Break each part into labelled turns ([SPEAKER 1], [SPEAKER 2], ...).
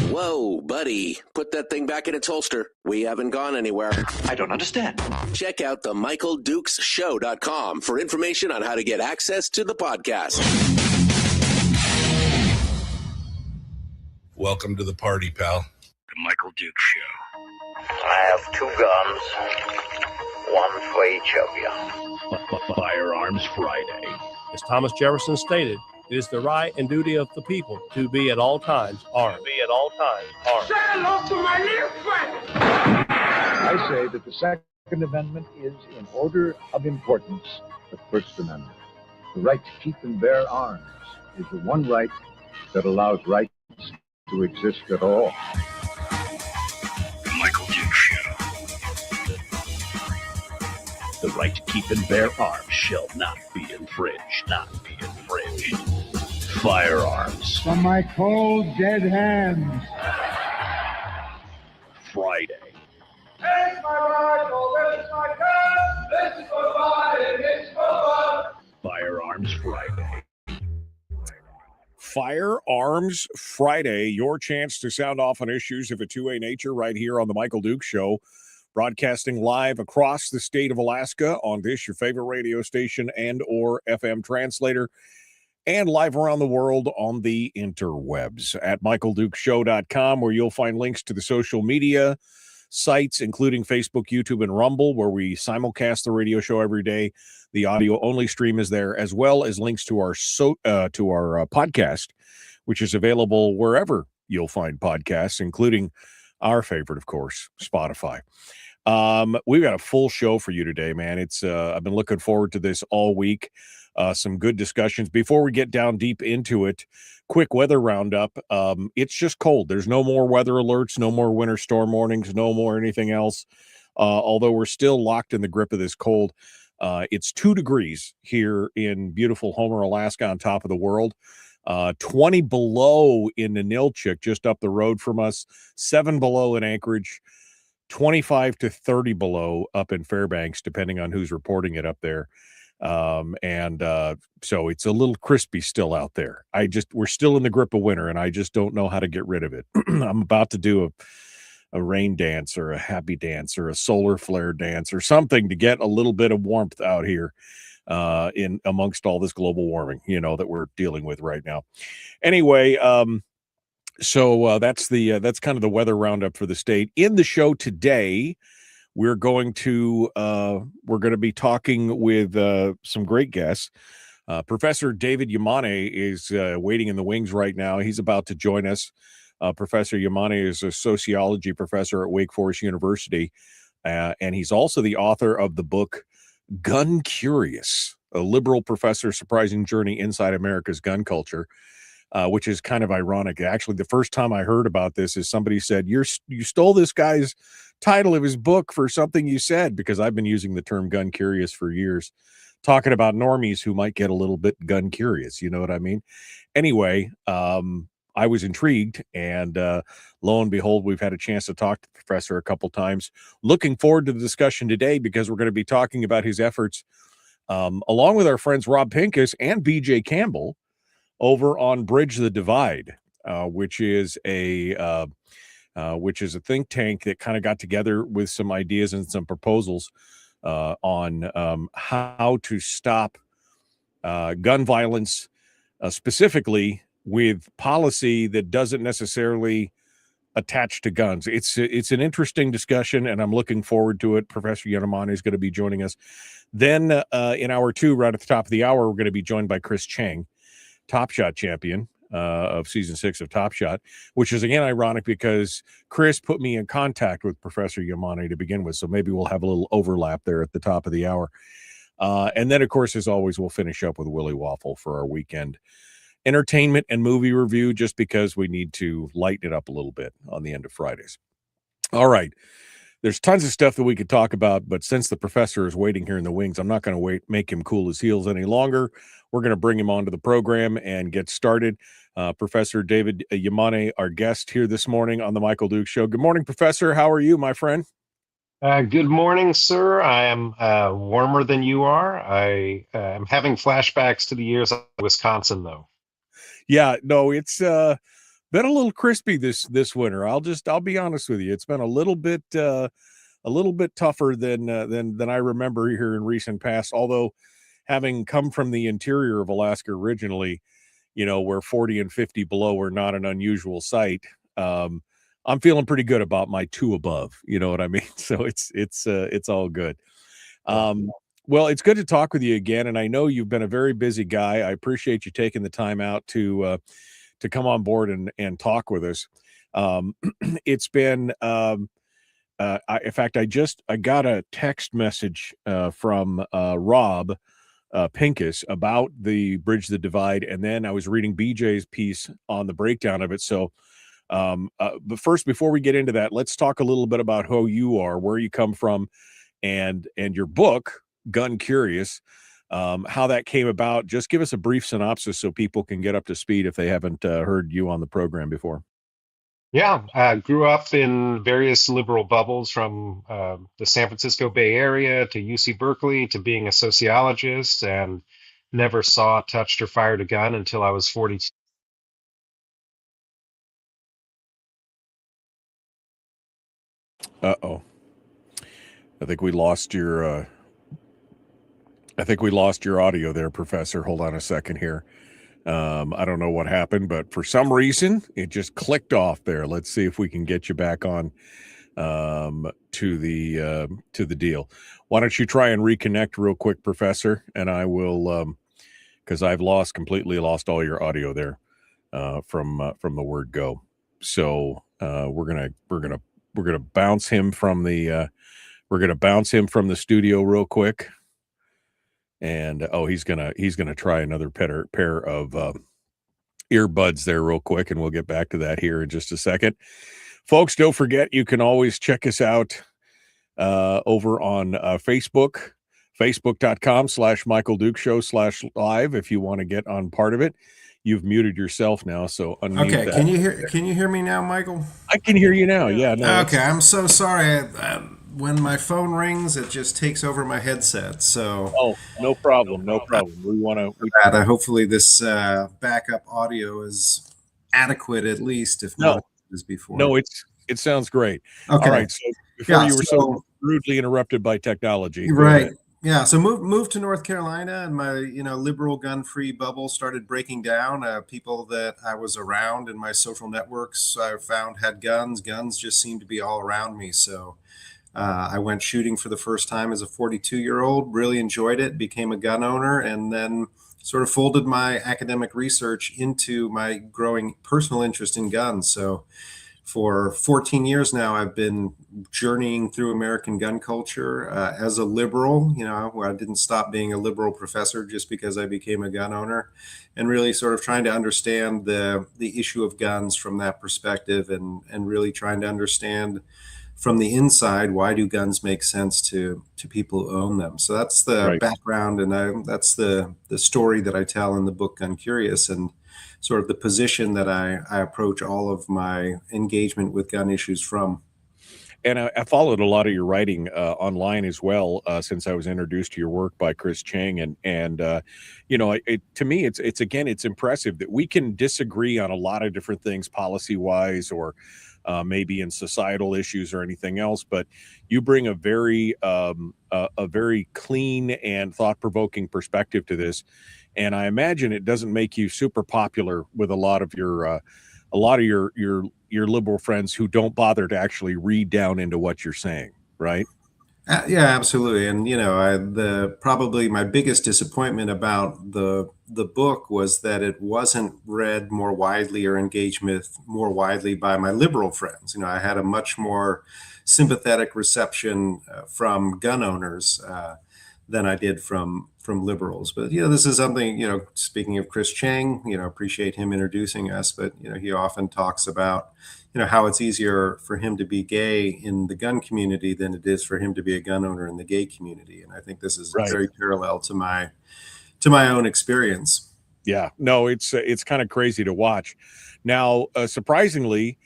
[SPEAKER 1] Whoa, buddy. Put that thing back in its holster. We haven't gone anywhere.
[SPEAKER 2] I don't understand.
[SPEAKER 1] Check out the MichaelDukesShow.com for information on how to get access to the podcast.
[SPEAKER 3] Welcome to the party, pal.
[SPEAKER 4] The Michael Dukes Show.
[SPEAKER 5] I have 2 guns, one for each of you.
[SPEAKER 4] Firearms Friday.
[SPEAKER 6] As Thomas Jefferson stated, it is the right and duty of the people to be at all times armed.
[SPEAKER 7] Say hello to my little friend.
[SPEAKER 8] I say that the Second Amendment is, in order of importance, the First Amendment. The right to keep and bear arms is the one right that allows rights to exist at all.
[SPEAKER 4] The Michael Dukes Show. The right to keep and bear arms shall not be infringed. Firearms.
[SPEAKER 7] From my cold, dead hands.
[SPEAKER 4] Friday.
[SPEAKER 7] This is my rifle, this is my gun, this is for fun, this is for fun.
[SPEAKER 4] Firearms Friday.
[SPEAKER 9] Firearms Friday, your chance to sound off on issues of a two-way nature right here on the Michael Dukes Show, broadcasting live across the state of Alaska on this, your favorite radio station and or FM translator, and live around the world on the interwebs at michaeldukeshow.com, where you'll find links to the social media sites, including Facebook, YouTube, and Rumble, where we simulcast the radio show every day. The audio-only stream is there, as well as links to our podcast, which is available wherever you'll find podcasts, including our favorite, of course, Spotify. We've got a full show for you today, man. It's I've been looking forward to this all week. Some good discussions. Before we get down deep into it, quick weather roundup. It's just cold. There's no more weather alerts, no more winter storm warnings, no more anything else. Although we're still locked in the grip of this cold. It's 2 degrees here in beautiful Homer, Alaska, on top of the world. 20 below in Ninilchik, just up the road from us. 7 below in Anchorage. 25 to 30 below up in Fairbanks, depending on who's reporting it up there. So it's a little crispy still out there. We're still in the grip of winter, and I just don't know how to get rid of it. I'm about to do a rain dance or a happy dance or a solar flare dance or something to get a little bit of warmth out here in amongst all this global warming, that we're dealing with right now. Anyway, so that's kind of the weather roundup for the state. In the show today, we're going to be talking with some great guests. Professor David Yamane is waiting in the wings right now. He's about to join us. Professor Yamane is a sociology professor at Wake Forest University, and he's also the author of the book Gun Curious, a liberal professor's surprising journey inside America's gun culture, which is kind of ironic. Actually, the first time I heard about this is somebody said, you stole this guy's title of his book for something you said, because I've been using the term gun curious for years, talking about normies who might get a little bit gun curious. You know what I mean? Anyway, I was intrigued, and lo and behold, we've had a chance to talk to the professor a couple times. Looking forward to the discussion today, because we're going to be talking about his efforts along with our friends Rob Pincus and BJ Campbell over on Bridge the Divide, which is a think tank that kind of got together with some ideas and some proposals on how to stop gun violence, specifically with policy that doesn't necessarily attached to guns. It's an interesting discussion, and I'm looking forward to it. Professor Yamane is going to be joining us. Then in hour 2, right at the top of the hour, we're going to be joined by Chris Cheng, Top Shot champion of season 6 of Top Shot, which is again ironic because Chris put me in contact with Professor Yamane to begin with. So maybe we'll have a little overlap there at the top of the hour. And then, of course, as always, we'll finish up with Willie Waffle for our weekend entertainment and movie review, just because we need to lighten it up a little bit on the end of Fridays. All right. There's tons of stuff that we could talk about, but since the professor is waiting here in the wings, I'm not going to make him cool his heels any longer. We're going to bring him onto the program and get started. Professor David Yamane, our guest here this morning on the Michael Dukes Show. Good morning, Professor. How are you, my friend?
[SPEAKER 2] Good morning, sir. I am warmer than you are. I am having flashbacks to the years of Wisconsin, though.
[SPEAKER 9] Yeah, no, it's been a little crispy this winter. I'll be honest with you. It's been a little bit tougher than I remember here in recent past. Although, having come from the interior of Alaska originally, where 40 and 50 below are not an unusual sight. I'm feeling pretty good about my 2 above. You know what I mean? So it's all good. Well, it's good to talk with you again, and I know you've been a very busy guy. I appreciate you taking the time out to come on board and talk with us. It's been, in fact, I got a text message from Rob Pincus about the Bridge the Divide, and then I was reading BJ's piece on the breakdown of it. So, but first, before we get into that, let's talk a little bit about who you are, where you come from, and your book, Gun Curious, how that came about. Just give us a brief synopsis so people can get up to speed if they haven't heard you on the program before.
[SPEAKER 2] Yeah, I grew up in various liberal bubbles, from the San Francisco Bay Area to UC Berkeley to being a sociologist, and never saw, touched, or fired a gun until I was 42.
[SPEAKER 9] Uh-oh. I think we lost your audio there, Professor. Hold on a second here. I don't know what happened, but for some reason it just clicked off there. Let's see if we can get you back on to the deal. Why don't you try and reconnect real quick, Professor, and I will, because I've completely lost all your audio there from the word go. So we're gonna bounce him from the studio real quick. And he's gonna try another pair of earbuds there real quick, and we'll get back to that here in just a second. Folks, don't forget, you can always check us out over on Facebook, facebook.com/Michael Dukes Show /live if you want to get on part of it. You've muted yourself now, so unmute
[SPEAKER 3] okay.
[SPEAKER 9] that.
[SPEAKER 3] Can you hear me now, Michael?
[SPEAKER 9] I can hear you now. Yeah. No,
[SPEAKER 3] okay. I'm so sorry. When my phone rings, it just takes over my headset. So
[SPEAKER 9] no problem. We want to.
[SPEAKER 3] Hopefully, this backup audio is adequate, at least, if not as before.
[SPEAKER 9] No, it sounds great.
[SPEAKER 3] Okay.
[SPEAKER 9] All right. So before you were so rudely interrupted by technology,
[SPEAKER 3] right? Yeah. So moved to North Carolina, and my liberal gun-free bubble started breaking down. People that I was around in my social networks, I found had guns. Guns just seemed to be all around me. So. I went shooting for the first time as a 42-year-old, really enjoyed it, became a gun owner, and then sort of folded my academic research into my growing personal interest in guns. So for 14 years now, I've been journeying through American gun culture as a liberal, where I didn't stop being a liberal professor just because I became a gun owner, and really sort of trying to understand the issue of guns from that perspective, and really trying to understand from the inside, why do guns make sense to people who own them? So that's the background, and that's the story that I tell in the book Gun Curious, and sort of the position that I approach all of my engagement with gun issues from.
[SPEAKER 9] And I followed a lot of your writing online as well, since I was introduced to your work by Chris Cheng, and to me, it's impressive that we can disagree on a lot of different things, policy wise, or maybe in societal issues or anything else, but you bring a very clean and thought-provoking perspective to this, and I imagine it doesn't make you super popular with a lot of your your liberal friends who don't bother to actually read down into what you're saying, right?
[SPEAKER 3] Yeah, absolutely. And probably my biggest disappointment about the book was that it wasn't read more widely or engaged with more widely by my liberal friends. I had a much more sympathetic reception from gun owners than I did from liberals. But this is something, speaking of Chris Cheng, appreciate him introducing us. But he often talks about how it's easier for him to be gay in the gun community than it is for him to be a gun owner in the gay community. And I think this is
[SPEAKER 9] Right.
[SPEAKER 3] very parallel to my own experience.
[SPEAKER 9] Yeah, no, it's kind of crazy to watch. Now, surprisingly,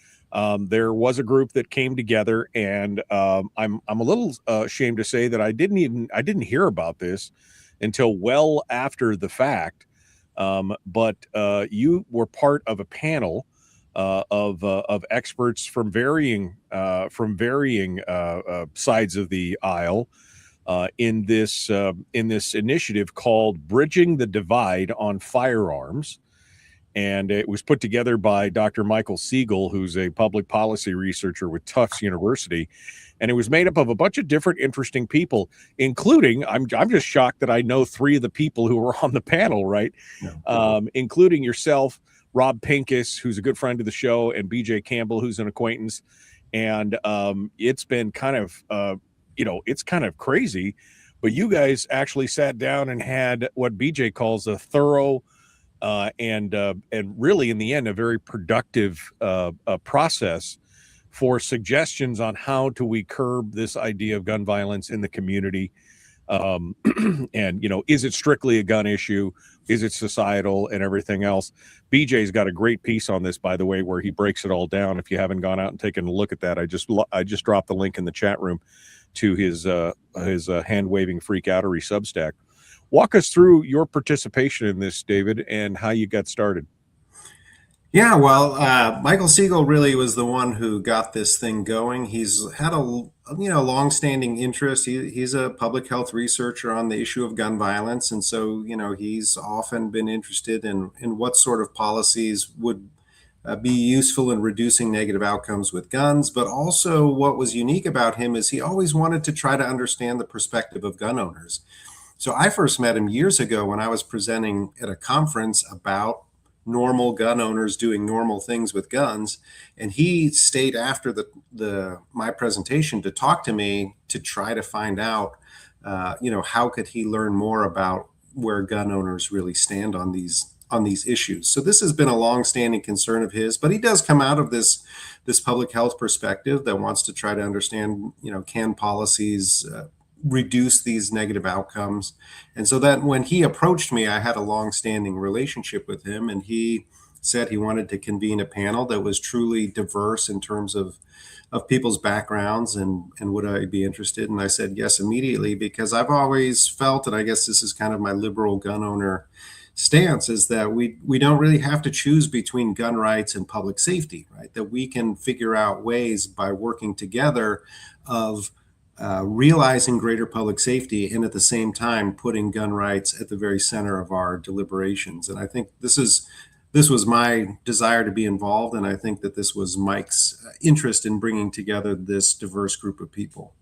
[SPEAKER 9] there was a group that came together, and I'm a little ashamed to say that I didn't hear about this until well after the fact. But you were part of a panel of experts from varying sides of the aisle in this initiative called Bridging the Divide on Firearms. And it was put together by Dr. Michael Siegel, who's a public policy researcher with Tufts University. And it was made up of a bunch of different interesting people, including, I'm just shocked that I know three of the people who were on the panel, right? Yeah. Including yourself, Rob Pincus, who's a good friend of the show, and BJ Campbell, who's an acquaintance. And it's been kind of, it's kind of crazy, but you guys actually sat down and had what BJ calls a thorough and really, in the end, a very productive process for suggestions on how do we curb this idea of gun violence in the community. And, is it strictly a gun issue? Is it societal and everything else? BJ's got a great piece on this, by the way, where he breaks it all down. If you haven't gone out and taken a look at that, I just dropped the link in the chat room to his hand-waving freakoutery Substack. Walk us through your participation in this, David, and how you got started.
[SPEAKER 3] Yeah, well, Michael Siegel really was the one who got this thing going. He's had a long-standing interest. He's a public health researcher on the issue of gun violence, and so he's often been interested in what sort of policies would be useful in reducing negative outcomes with guns. But also, what was unique about him is he always wanted to try to understand the perspective of gun owners. So I first met him years ago when I was presenting at a conference about normal gun owners doing normal things with guns. And he stayed after my presentation to talk to me to try to find out, how could he learn more about where gun owners really stand on these issues. So this has been a long-standing concern of his, but he does come out of this public health perspective that wants to try to understand, can policies reduce these negative outcomes. And so that when he approached me, I had a long-standing relationship with him, and he said he wanted to convene a panel that was truly diverse in terms of people's backgrounds, and would I be interested? And I said yes immediately, because I've always felt, and I guess this is kind of my liberal gun owner stance, is that we don't really have to choose between gun rights and public safety, right? That we can figure out ways by working together of realizing greater public safety, and at the same time putting gun rights at the very center of our deliberations. And I think this was my desire to be involved, and I think that this was Mike's interest in bringing together this diverse group of people.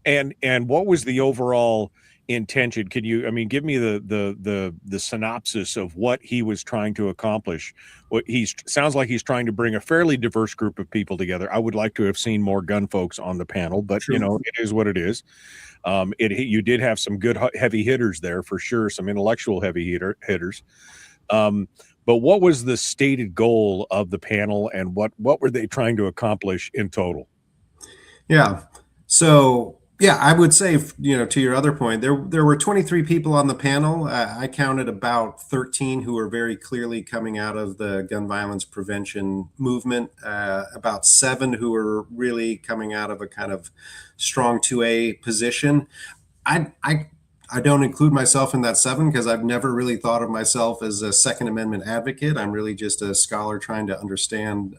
[SPEAKER 9] And what was the overall intention? Can you, give me the synopsis of what he was trying to accomplish? What sounds like he's trying to bring a fairly diverse group of people together. I would like to have seen more gun folks on the panel, but
[SPEAKER 3] Sure.
[SPEAKER 9] It is what it is. You did have some good heavy hitters there for sure, some intellectual heavy hitters. But what was the stated goal of the panel, and what were they trying to accomplish in total?
[SPEAKER 3] Yeah. So, yeah, I would say, to your other point, there were 23 people on the panel. I counted about 13 who were very clearly coming out of the gun violence prevention movement, about 7 who were really coming out of a kind of strong 2A position. I don't include myself in that 7 because I've never really thought of myself as a Second Amendment advocate. I'm really just a scholar trying to understand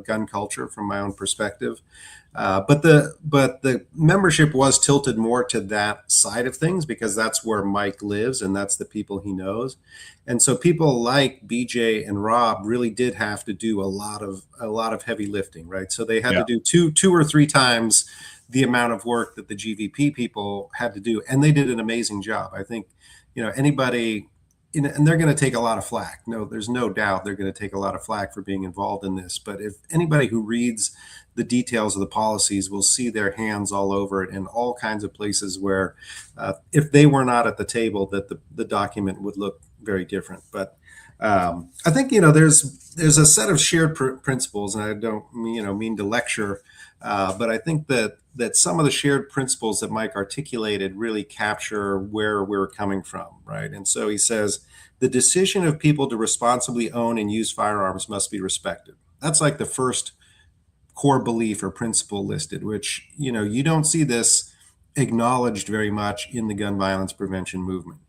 [SPEAKER 3] gun culture from my own perspective. But the membership was tilted more to that side of things because that's where Mike lives and that's the people he knows. And so people like BJ and Rob really did have to do a lot of heavy lifting, right? So they had to do two or three times the amount of work that the GVP people had to do, and they did an amazing job. I think, anybody, and they're going to take a lot of flack. No, there's no doubt they're going to take a lot of flack for being involved in this. But if anybody who reads the details of the policies will see their hands all over it in all kinds of places where if they were not at the table, that the document would look very different. But I think, there's a set of shared principles, and I don't mean to lecture, but I think that some of the shared principles that Mike articulated really capture where we're coming from, right? And so he says, the decision of people to responsibly own and use firearms must be respected. That's like the first core belief or principle listed, which, you don't see this acknowledged very much in the gun violence prevention movement.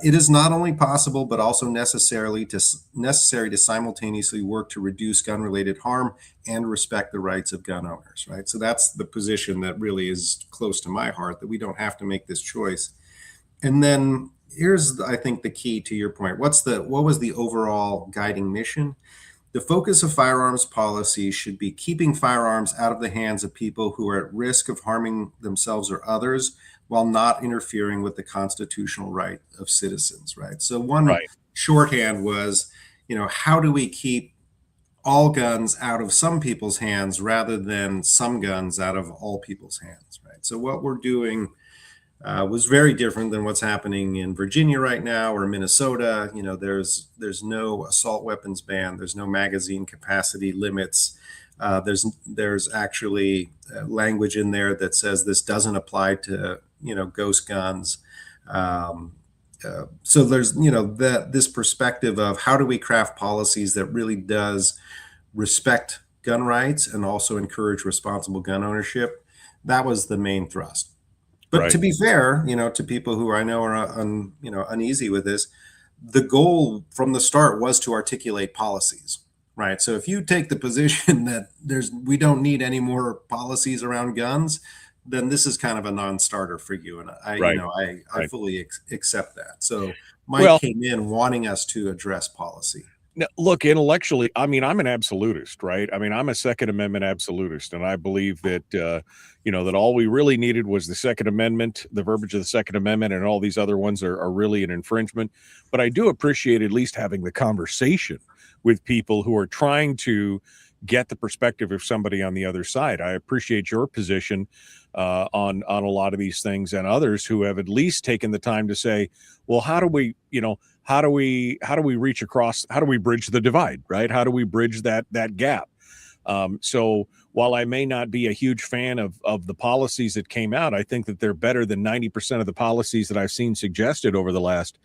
[SPEAKER 3] It is not only possible, but also necessary to simultaneously work to reduce gun-related harm and respect the rights of gun owners, right? So that's the position that really is close to my heart, that we don't have to make this choice. And then here's, I think, the key to your point. What was the overall guiding mission? The focus of firearms policy should be keeping firearms out of the hands of people who are at risk of harming themselves or others, while not interfering with the constitutional right of citizens, right? So one shorthand was, how do we keep all guns out of some people's hands rather than some guns out of all people's hands, right? So what we're doing was very different than what's happening in Virginia right now or Minnesota. There's no assault weapons ban. There's no magazine capacity limits. There's actually language in there that says this doesn't apply to ghost guns. So there's this perspective of how do we craft policies that really does respect gun rights and also encourage responsible gun ownership. That was the main thrust. But to be fair, to people who I know are uneasy with this, the goal from the start was to articulate policies. Right. So if you take the position that we don't need any more policies around guns, then this is kind of a non-starter for you. And I fully accept that. So Mike came in wanting us to address policy.
[SPEAKER 9] Now, look, intellectually, I'm an absolutist, right? I'm a Second Amendment absolutist, and I believe that that all we really needed was the Second Amendment, the verbiage of the Second Amendment, and all these other ones are really an infringement. But I do appreciate at least having the conversation with people who are trying to get the perspective of somebody on the other side. I appreciate your position on a lot of these things, and others who have at least taken the time to say, well, how do we reach across, how do we bridge the divide, right? How do we bridge that gap? So while I may not be a huge fan of the policies that came out, I think that they're better than 90% of the policies that I've seen suggested over the last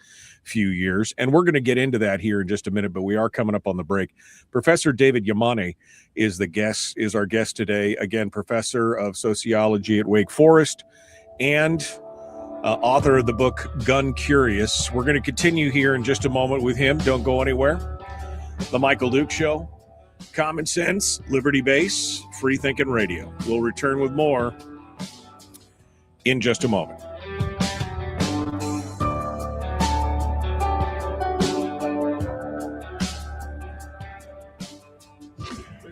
[SPEAKER 9] few years. And we're going to get into that here in just a minute, but we are coming up on the break. Professor David Yamane is our guest today. Again, professor of sociology at Wake Forest and author of the book Gun Curious. We're going to continue here in just a moment with him. Don't go anywhere. The Michael Duke Show. Common sense, liberty base, free thinking radio. We'll return with more in just a moment.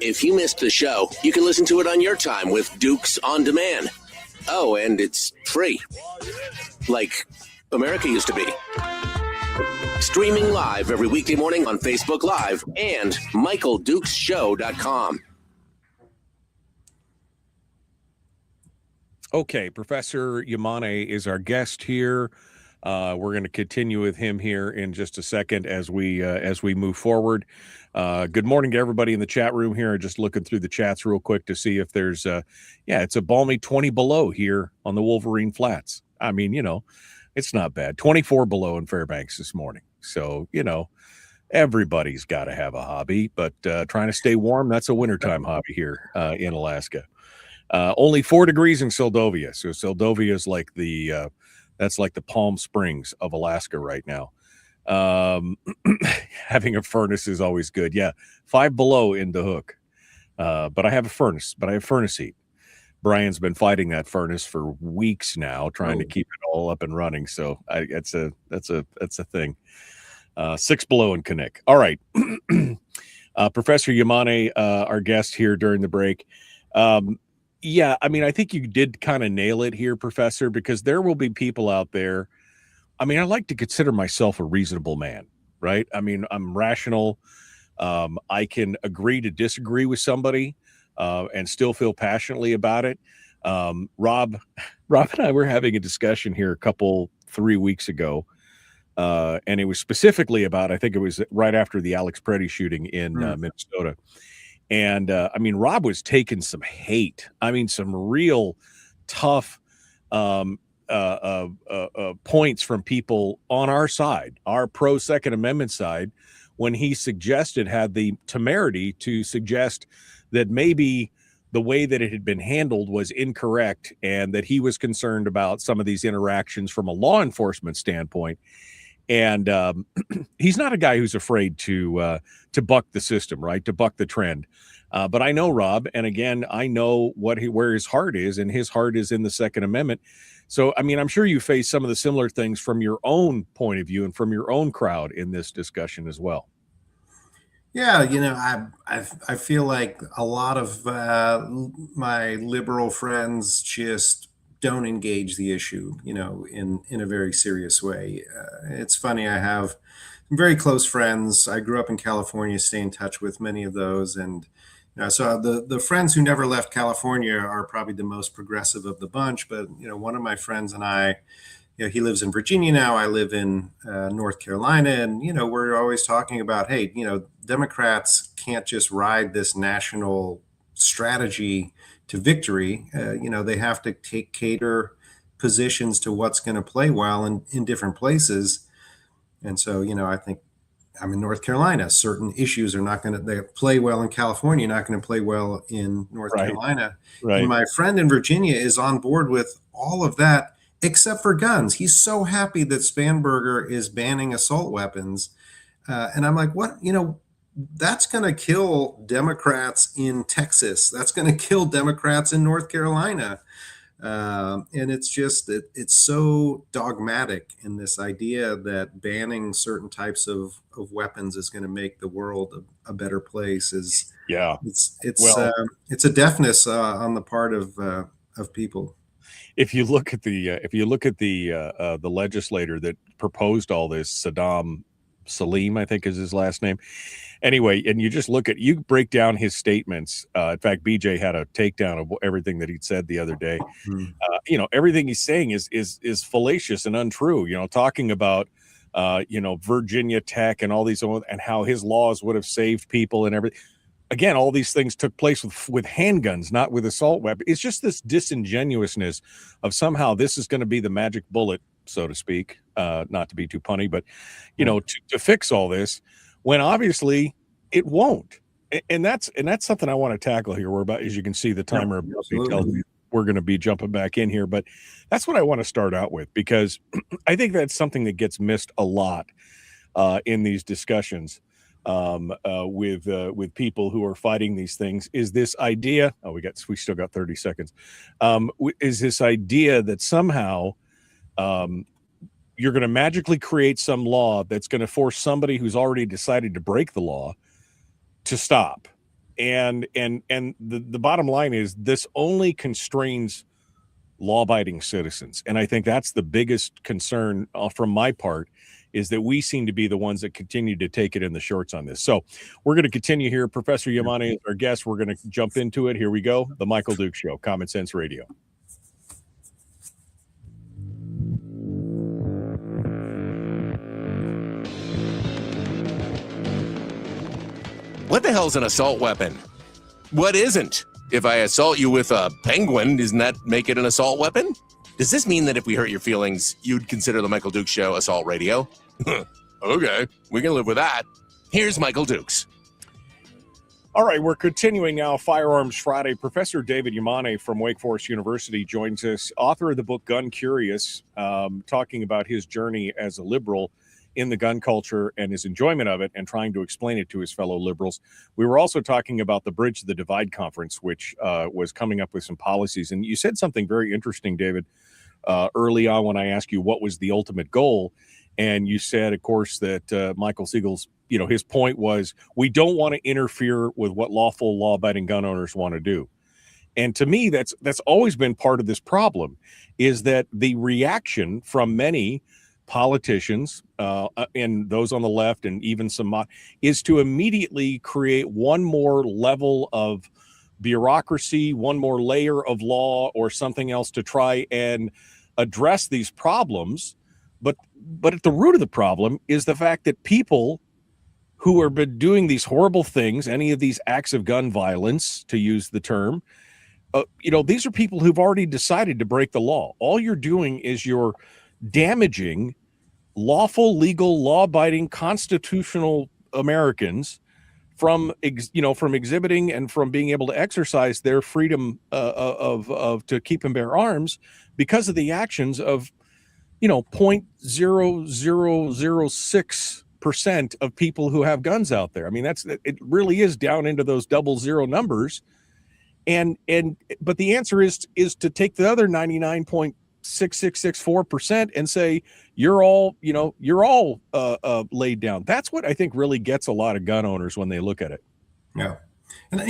[SPEAKER 1] If you missed the show, you can listen to it on your time with Dukes On Demand. Oh, and it's free. Like America used to be. Streaming live every weekday morning on Facebook Live and MichaelDukesShow.com.
[SPEAKER 9] Okay, Professor Yamane is our guest here. We're going to continue with him here in just a second as we move forward. Good morning to everybody in the chat room here. Just looking through the chats real quick to see if there's it's a balmy 20 below here on the Wolverine Flats. It's not bad. 24 below in Fairbanks this morning. So, everybody's got to have a hobby, but trying to stay warm, that's a wintertime hobby here in Alaska. Only 4 degrees in Seldovia. So Seldovia is like that's like the Palm Springs of Alaska right now. Having a furnace is always good. Yeah. 5 below in the Hook. But I have a furnace. But I have furnace heat. Brian's been fighting that furnace for weeks now, trying to keep it all up and running. So that's a thing. 6 below in Kinnick. All right. Professor Yamane, our guest here during the break. Yeah, I mean, I think you did kind of nail it here, Professor, because there will be people out there. I mean, I like to consider myself a reasonable man, right? I mean, I'm rational. I can agree to disagree with somebody and still feel passionately about it. Rob and I were having a discussion here 3 weeks ago. And it was specifically about, I think it was right after the Alex Preddy shooting in Minnesota. And I mean, Rob was taking some hate. I mean, some real tough points from people on our side, our pro Second Amendment side, when he had the temerity to suggest that maybe the way that it had been handled was incorrect and that he was concerned about some of these interactions from a law enforcement standpoint. And he's not a guy who's afraid to buck the system, right? To buck the trend. But I know Rob, and again, I know where his heart is, and his heart is in the Second Amendment. So, I mean, I'm sure you face some of the similar things from your own point of view and from your own crowd in this discussion as well.
[SPEAKER 3] Yeah, you know, I feel like a lot of my liberal friends just don't engage the issue, you know, in a very serious way. It's funny, I have some very close friends. I grew up in California, stay in touch with many of those, and so the friends who never left California are probably the most progressive of the bunch. But you know, one of my friends and I, you know, he lives in Virginia now. I live in North Carolina, and you know, we're always talking about, hey, you know, Democrats can't just ride this national strategy to victory. You know, they have to cater positions to what's going to play well in different places. And so, you know, I think I'm in North Carolina. Certain issues are not going to play well in California, not going to play well in North Carolina.
[SPEAKER 9] Right.
[SPEAKER 3] And my friend in Virginia is on board with all of that, except for guns. He's so happy that Spanberger is banning assault weapons. And I'm like, what? You know, that's going to kill Democrats in Texas. That's going to kill Democrats in North Carolina. And it's just that it's so dogmatic in this idea that banning certain types of weapons is going to make the world a better place. It's a deafness on the part of people.
[SPEAKER 9] If you look at the legislator that proposed all this, Saddam Salim, I think is his last name. Anyway, and you break down his statements. In fact, BJ had a takedown of everything that he'd said the other day. You know, everything he's saying is fallacious and untrue. You know, talking about you know, Virginia Tech and all these, and how his laws would have saved people and everything. Again, all these things took place with handguns, not with assault weapons. It's just this disingenuousness of somehow this is going to be the magic bullet, so to speak, not to be too punny, but, you know, to fix all this, when obviously it won't. And that's something I want to tackle here. We're about, as you can see, the timer tells me we're going to be jumping back in here, but that's what I want to start out with, because I think that's something that gets missed a lot in these discussions with people who are fighting these things, is this idea. We still got 30 seconds. Is this idea that somehow you're going to magically create some law that's going to force somebody who's already decided to break the law to stop. And the bottom line is this only constrains law-abiding citizens. And I think that's the biggest concern from my part, is that we seem to be the ones that continue to take it in the shorts on this. So we're going to continue here. Professor Yamane is our guest. We're going to jump into it. Here we go. The Michael Duke Show, Common Sense Radio.
[SPEAKER 1] What the hell's an assault weapon? What isn't? If I assault you with a penguin, doesn't that make it an assault weapon? Does this mean that if we hurt your feelings, you'd consider the Michael Dukes Show assault radio? Okay, we can live with that. Here's Michael Dukes.
[SPEAKER 9] All right, we're continuing now. Firearms Friday. Professor David Yamane from Wake Forest University joins us, author of the book Gun Curious, talking about his journey as a liberal in the gun culture and his enjoyment of it and trying to explain it to his fellow liberals. We were also talking about the Bridge the Divide conference, which was coming up with some policies. And you said something very interesting, David, early on when I asked you what was the ultimate goal. And you said, of course, that Michael Siegel's, his point was, we don't want to interfere with what lawful, law-abiding gun owners want to do. And to me, that's always been part of this problem, is that the reaction from many politicians and those on the left and even some is to immediately create one more level of bureaucracy, one more layer of law or something else to try and address these problems. But at the root of the problem is the fact that people who are been doing these horrible things, any of these acts of gun violence, to use the term, these are people who've already decided to break the law. All you're doing is you're damaging lawful, legal, law-abiding, constitutional Americans from exhibiting and from being able to exercise their freedom to keep and bear arms because of the actions of 0.0006% of people who have guns out there. I mean, it really is down into those 00 numbers. But the answer is to take the other 99.6664% and say you're all laid down. That's what I think really gets a lot of gun owners when they look at it.
[SPEAKER 3] Yeah. And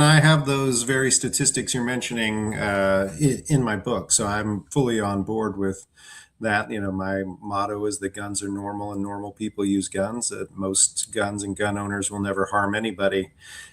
[SPEAKER 3] I have those very statistics you're mentioning in my book. So I'm fully on board with that. My motto is that guns are normal and normal people use guns, that most guns and gun owners will never harm anybody.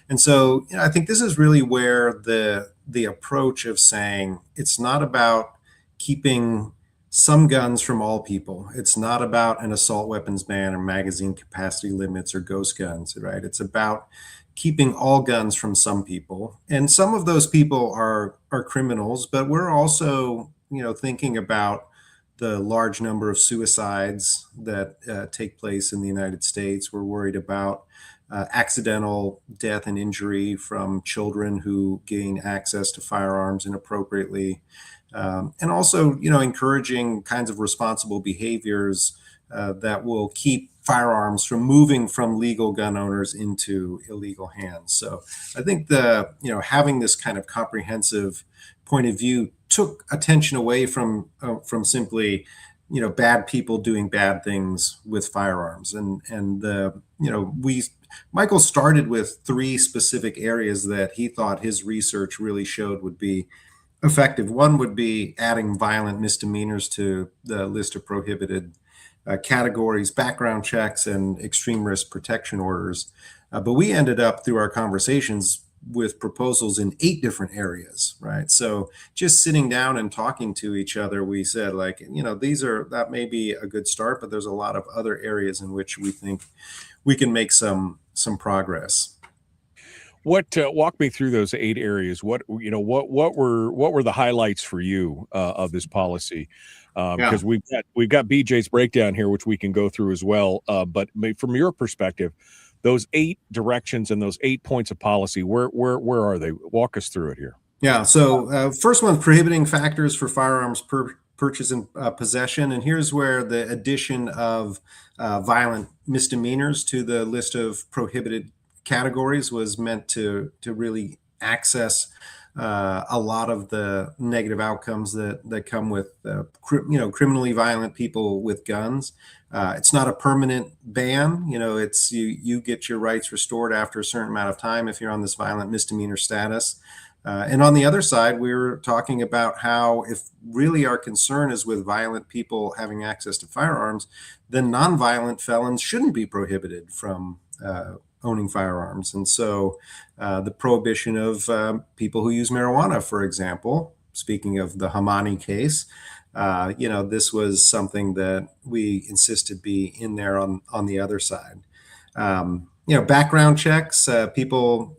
[SPEAKER 3] And so I think this is really where the approach of saying it's not about keeping some guns from all people. It's not about an assault weapons ban or magazine capacity limits or ghost guns, right? It's about keeping all guns from some people. And some of those people are criminals, but we're also, thinking about the large number of suicides that take place in the United States. We're worried about accidental death and injury from children who gain access to firearms inappropriately. And also, encouraging kinds of responsible behaviors that will keep firearms from moving from legal gun owners into illegal hands. So I think having this kind of comprehensive point of view took attention away from simply, bad people doing bad things with firearms. Michael started with 3 specific areas that he thought his research really showed would be effective. One would be adding violent misdemeanors to the list of prohibited categories, background checks, and extreme risk protection orders. But we ended up, through our conversations, with proposals in 8 different areas, right? So just sitting down and talking to each other, we said, that may be a good start, but there's a lot of other areas in which we think we can make some progress.
[SPEAKER 9] What walk me through those 8 areas? What were the highlights for you of this policy? Because we've got BJ's breakdown here, which we can go through as well. But from your perspective, those 8 directions and those 8 points of policy, where are they? Walk us through it here.
[SPEAKER 3] Yeah. So first one, prohibiting factors for firearms purchase and possession. And here's where the addition of violent misdemeanors to the list of prohibited categories was meant to really access a lot of the negative outcomes that come with criminally violent people with guns. It's not a permanent ban. It's you get your rights restored after a certain amount of time if you're on this violent misdemeanor status. And on the other side, we were talking about how if really our concern is with violent people having access to firearms, then nonviolent felons shouldn't be prohibited from owning firearms. And so the prohibition of people who use marijuana, for example, speaking of the Yamane case, this was something that we insisted be in there on the other side. Background checks, people,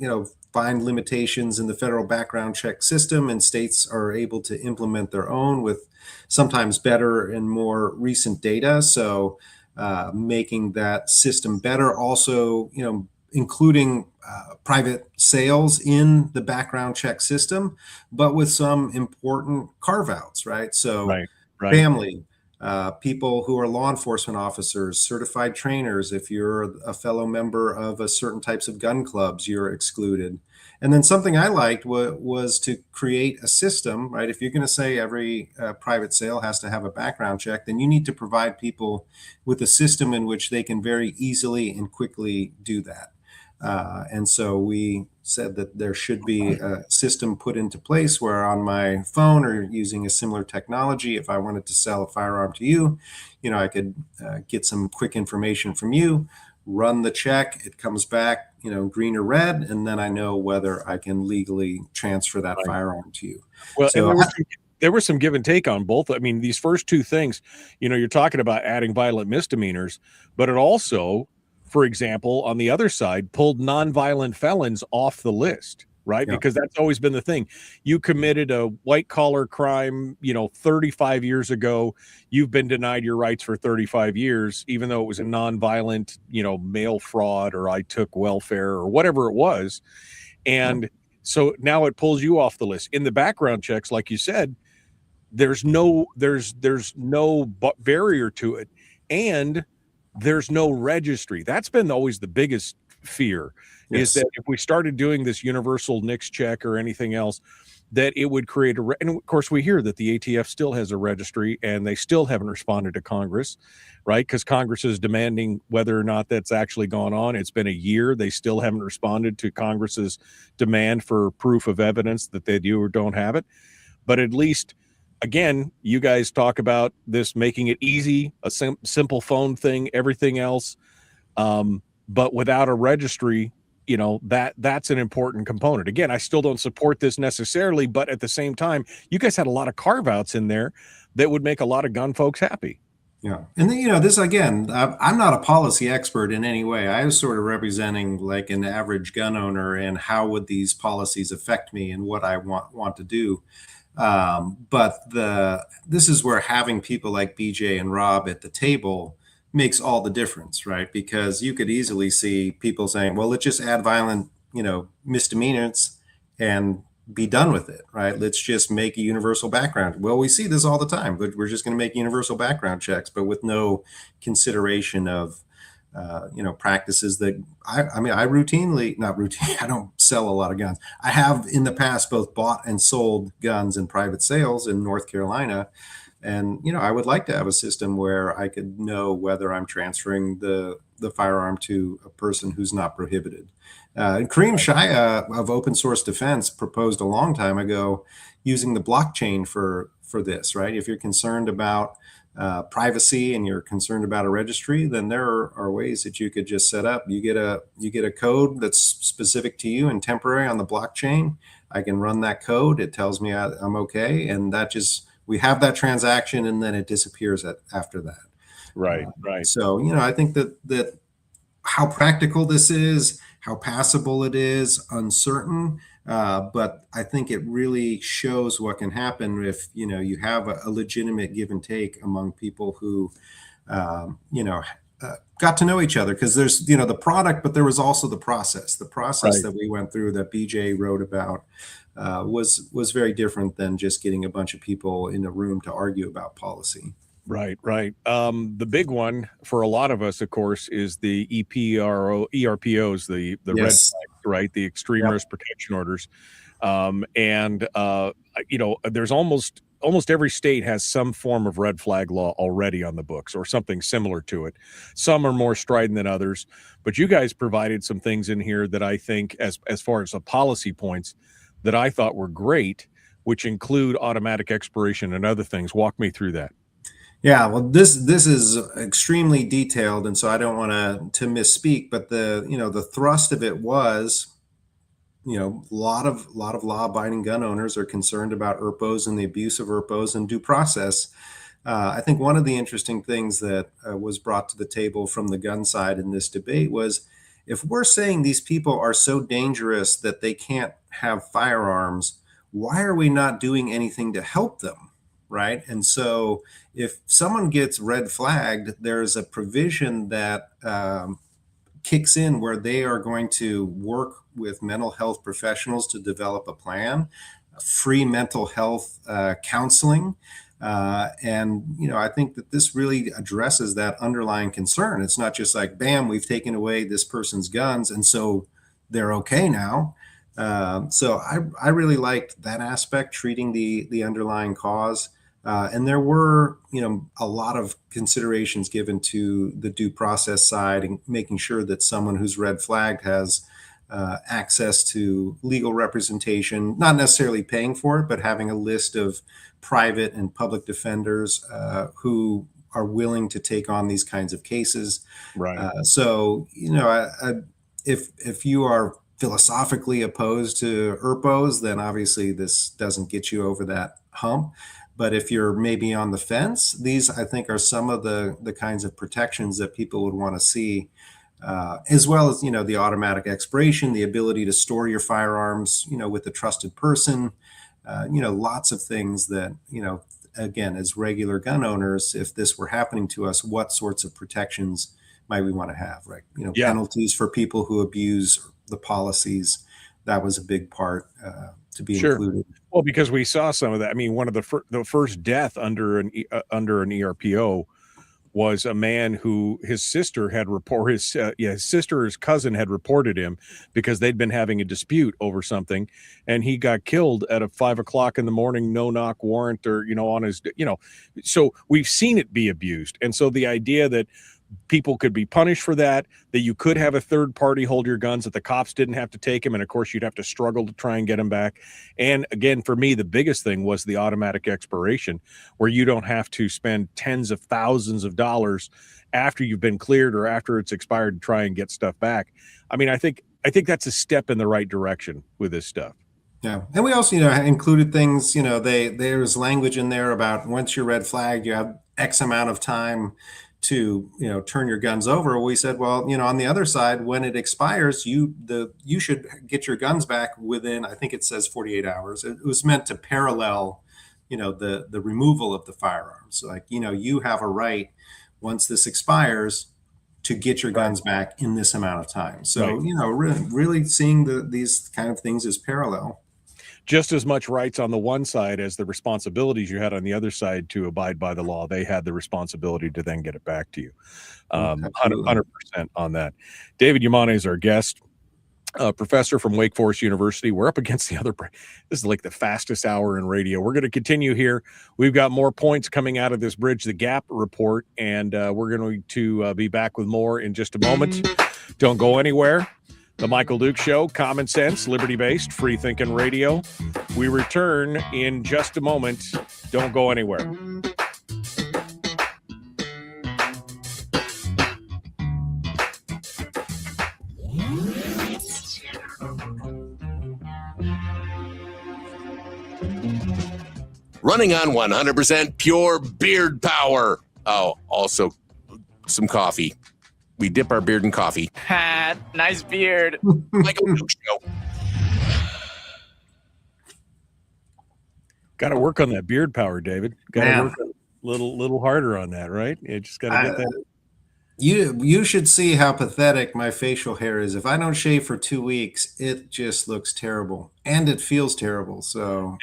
[SPEAKER 3] find limitations in the federal background check system, and states are able to implement their own with sometimes better and more recent data. So making that system better, also, including private sales in the background check system, but with some important carve-outs, right? So
[SPEAKER 9] right.
[SPEAKER 3] Family, people who are law enforcement officers, certified trainers. If you're a fellow member of a certain types of gun clubs, you're excluded. And then something I liked was to create a system, right? If you're going to say every private sale has to have a background check, then you need to provide people with a system in which they can very easily and quickly do that. And so we said that there should be a system put into place where on my phone or using a similar technology, if I wanted to sell a firearm to you, I could get some quick information from you, run the check, it comes back, green or red, and then I know whether I can legally transfer that firearm to you.
[SPEAKER 9] Well,
[SPEAKER 3] so
[SPEAKER 9] and there was some give and take on both. I mean, these first two things, you're talking about adding violent misdemeanors, but it also, for example, on the other side, pulled nonviolent felons off the list, right?
[SPEAKER 3] Yeah.
[SPEAKER 9] Because that's always been the thing. You committed a white collar crime, 35 years ago. You've been denied your rights for 35 years, even though it was a nonviolent, mail fraud, or I took welfare or whatever it was. And so now it pulls you off the list. In the background checks, like you said, there's no barrier to it. And there's no registry. That's been always the biggest fear, is that if we started doing this universal NICS check or anything else, that it would create and of course we hear that the ATF still has a registry and they still haven't responded to Congress, right? Because Congress is demanding whether or not that's actually gone on. It's been a year. They still haven't responded to Congress's demand for proof of evidence that they do or don't have it. But at least, again, you guys talk about this making it easy, a simple phone thing, everything else. But without a registry, that's an important component. Again, I still don't support this necessarily, but at the same time, you guys had a lot of carve-outs in there that would make a lot of gun folks happy.
[SPEAKER 3] Yeah. And then, this again, I'm not a policy expert in any way. I was sort of representing like an average gun owner and how would these policies affect me and what I want to do. But this is where having people like BJ and Rob at the table makes all the difference, right? Because you could easily see people saying, well, let's just add violent, misdemeanors and be done with it, right? Let's just make a universal background. Well, we see this all the time, but we're just going to make universal background checks, but with no consideration of practices that I don't sell a lot of guns. I have in the past both bought and sold guns in private sales in North Carolina. And, I would like to have a system where I could know whether I'm transferring the firearm to a person who's not prohibited. Kareem Shia of Open Source Defense proposed a long time ago using the blockchain for this, right? If you're concerned about privacy and you're concerned about a registry, then there are ways that you could just set up. You get a code that's specific to you and temporary on the blockchain. I can run that code. It tells me I'm okay, and we have that transaction, and then it disappears after that.
[SPEAKER 9] Right.
[SPEAKER 3] So I think that how practical this is, how passable it is, uncertain. But I think it really shows what can happen if you have a legitimate give and take among people who got to know each other, because there's the product, but there was also the process that we went through that BJ wrote about was very different than just getting a bunch of people in a room to argue about policy.
[SPEAKER 9] Right. The big one for a lot of us, of course, is the ERPOs, the red flags, right? The extreme risk protection orders. There's almost every state has some form of red flag law already on the books or something similar to it. Some are more strident than others, but you guys provided some things in here that I think, as far as the policy points, that I thought were great, which include automatic expiration and other things. Walk me through that.
[SPEAKER 3] Yeah, well, this is extremely detailed, and so I don't want to misspeak, but the thrust of it was, a lot of law-abiding gun owners are concerned about ERPOs and the abuse of ERPOs and due process. I think one of the interesting things that was brought to the table from the gun side in this debate was, if we're saying these people are so dangerous that they can't have firearms, why are we not doing anything to help them, right? And so if someone gets red flagged, there's a provision that kicks in where they are going to work with mental health professionals to develop a plan, free mental health counseling. And, I think that this really addresses that underlying concern. It's not just like, bam, we've taken away this person's guns, and so they're okay now. So I really liked that aspect, treating the underlying cause. And there were, a lot of considerations given to the due process side and making sure that someone who's red flagged has access to legal representation, not necessarily paying for it, but having a list of private and public defenders who are willing to take on these kinds of cases.
[SPEAKER 9] Right.
[SPEAKER 3] So, if you are philosophically opposed to ERPOs, then obviously this doesn't get you over that hump. But if you're maybe on the fence, these, I think, are some of the kinds of protections that people would want to see, as well as, the automatic expiration, the ability to store your firearms, with a trusted person, lots of things that, again, as regular gun owners, if this were happening to us, what sorts of protections might we want to have, right? Penalties for people who abuse the policies. That was a big part to be included.
[SPEAKER 9] Well, because we saw some of that. I mean, one of the first death under an ERPO was a man who his sister had reported his sister or his cousin had reported him because they'd been having a dispute over something, and he got killed at a 5 o'clock in the morning, no knock warrant, or on his so we've seen it be abused. And so the idea that people could be punished for that you could have a third party hold your guns, that the cops didn't have to take them, and of course you'd have to struggle to try and get them back. And again, for me, the biggest thing was the automatic expiration, where you don't have to spend tens of thousands of dollars after you've been cleared or after it's expired to try and get stuff back. I mean, I think that's a step in the right direction with this stuff.
[SPEAKER 3] Yeah. And we also, included things, there's language in there about once you're red flagged, you have X amount of time to turn your guns over. We said, well, on the other side, when it expires, you should get your guns back within, I think it says 48 hours. It was meant to parallel the removal of the firearms. So you have a right, once this expires, to get your guns back in this amount of time. So really seeing these kind of things as parallel.
[SPEAKER 9] Just as much rights on the one side as the responsibilities you had on the other side to abide by the law. They had the responsibility to then get it back to you. 100% on that. David Yamane is our guest, professor from Wake Forest University. We're up against the other. This is like the fastest hour in radio. We're going to continue here. We've got more points coming out of this Bridge the Gap report, and we're going to be back with more in just a moment. Don't go anywhere. The Michael Duke Show, common sense, liberty-based, free-thinking radio. We return in just a moment. Don't go anywhere.
[SPEAKER 1] Running on 100% pure beard power. Oh, also some coffee. We dip our beard in coffee.
[SPEAKER 10] Nice beard.
[SPEAKER 1] Michael Duke Show.
[SPEAKER 9] Got to work on that beard power, David. Got to work a little harder on that, right? You just got to get that.
[SPEAKER 3] You should see how pathetic my facial hair is. If I don't shave for 2 weeks, it just looks terrible, and it feels terrible. So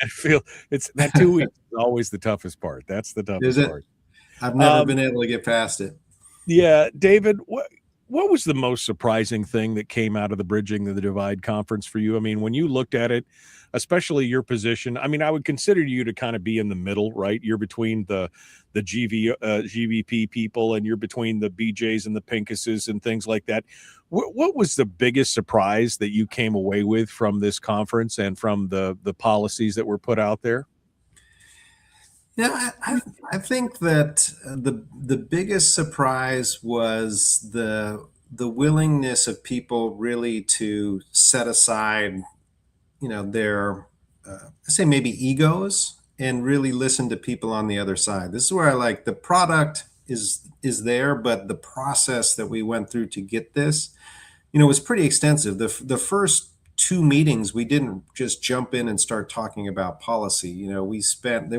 [SPEAKER 9] it's that 2 weeks is always the toughest part. That's the toughest part.
[SPEAKER 3] I've never been able to get past it.
[SPEAKER 9] Yeah, David, what was the most surprising thing that came out of the Bridging the Divide conference for you? I mean, when you looked at it, especially your position, I mean, I would consider you to kind of be in the middle, right? You're between the GVP people, and you're between the BJs and the Pinkuses and things like that. What was the biggest surprise that you came away with from this conference and from the policies that were put out there?
[SPEAKER 3] Yeah, I think that the biggest surprise was the willingness of people really to set aside, their I say maybe egos, and really listen to people on the other side. This is where I like the product is there, but the process that we went through to get this, was pretty extensive. The first 2 meetings, we didn't just jump in and start talking about policy. It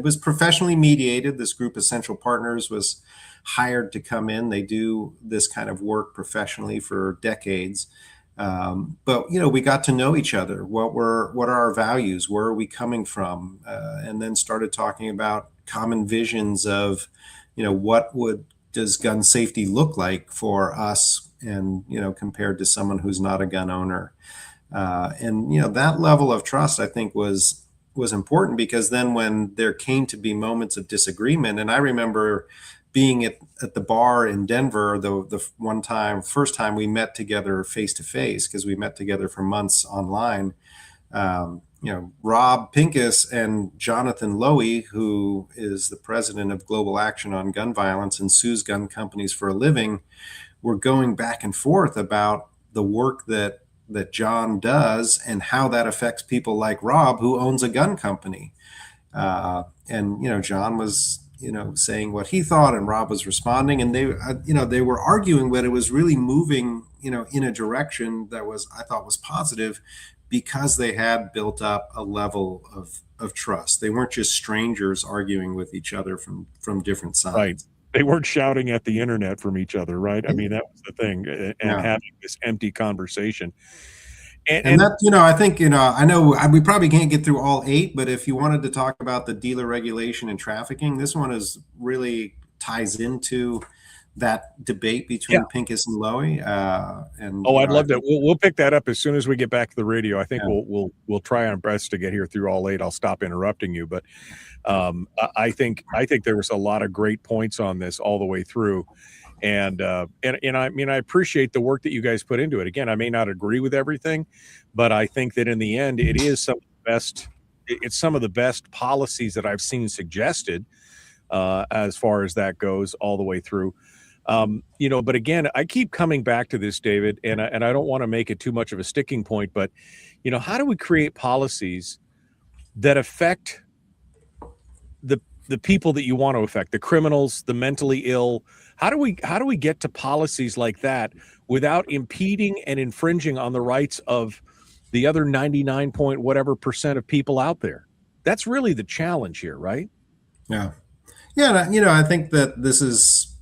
[SPEAKER 3] was professionally mediated. This group of Central Partners was hired to come in. They do this kind of work professionally for decades. But we got to know each other. What are our values? Where are we coming from? And then started talking about common visions of, what does gun safety look like for us, and compared to someone who's not a gun owner. And that level of trust, I think, was important, because then when there came to be moments of disagreement, and I remember being at the bar in Denver, the first time we met together face to face, because we met together for months online. Rob Pincus and Jonathan Lowy, who is the president of Global Action on Gun Violence and sues gun companies for a living, were going back and forth about the work that John does and how that affects people like Rob, who owns a gun company. And John was saying what he thought, and Rob was responding, and they were arguing, but it was really moving in a direction that I thought was positive, because they had built up a level of trust. They weren't just strangers arguing with each other from different sides.
[SPEAKER 9] Right. They weren't shouting at the internet from each other, right? I mean, that was the thing, and having this empty conversation.
[SPEAKER 3] And that, I think, I know we probably can't get through all 8, but if you wanted to talk about the dealer regulation and trafficking, this one is really ties into that debate between Pincus and Lowy.
[SPEAKER 9] I'd love that. We'll pick that up as soon as we get back to the radio. I think we'll try our best to get here through all 8. I'll stop interrupting you, but I think there was a lot of great points on this all the way through. And I mean, I appreciate the work that you guys put into it. Again, I may not agree with everything, but I think that in the end, it is some of the best policies that I've seen suggested as far as that goes all the way through. But again, I keep coming back to this, David, and I don't want to make it too much of a sticking point, but how do we create policies that affect the people that you want to affect, the criminals, the mentally ill? How do we get to policies like that without impeding and infringing on the rights of the other 99 point whatever % of people out there? That's really the challenge here, right?
[SPEAKER 3] Yeah. I think that this is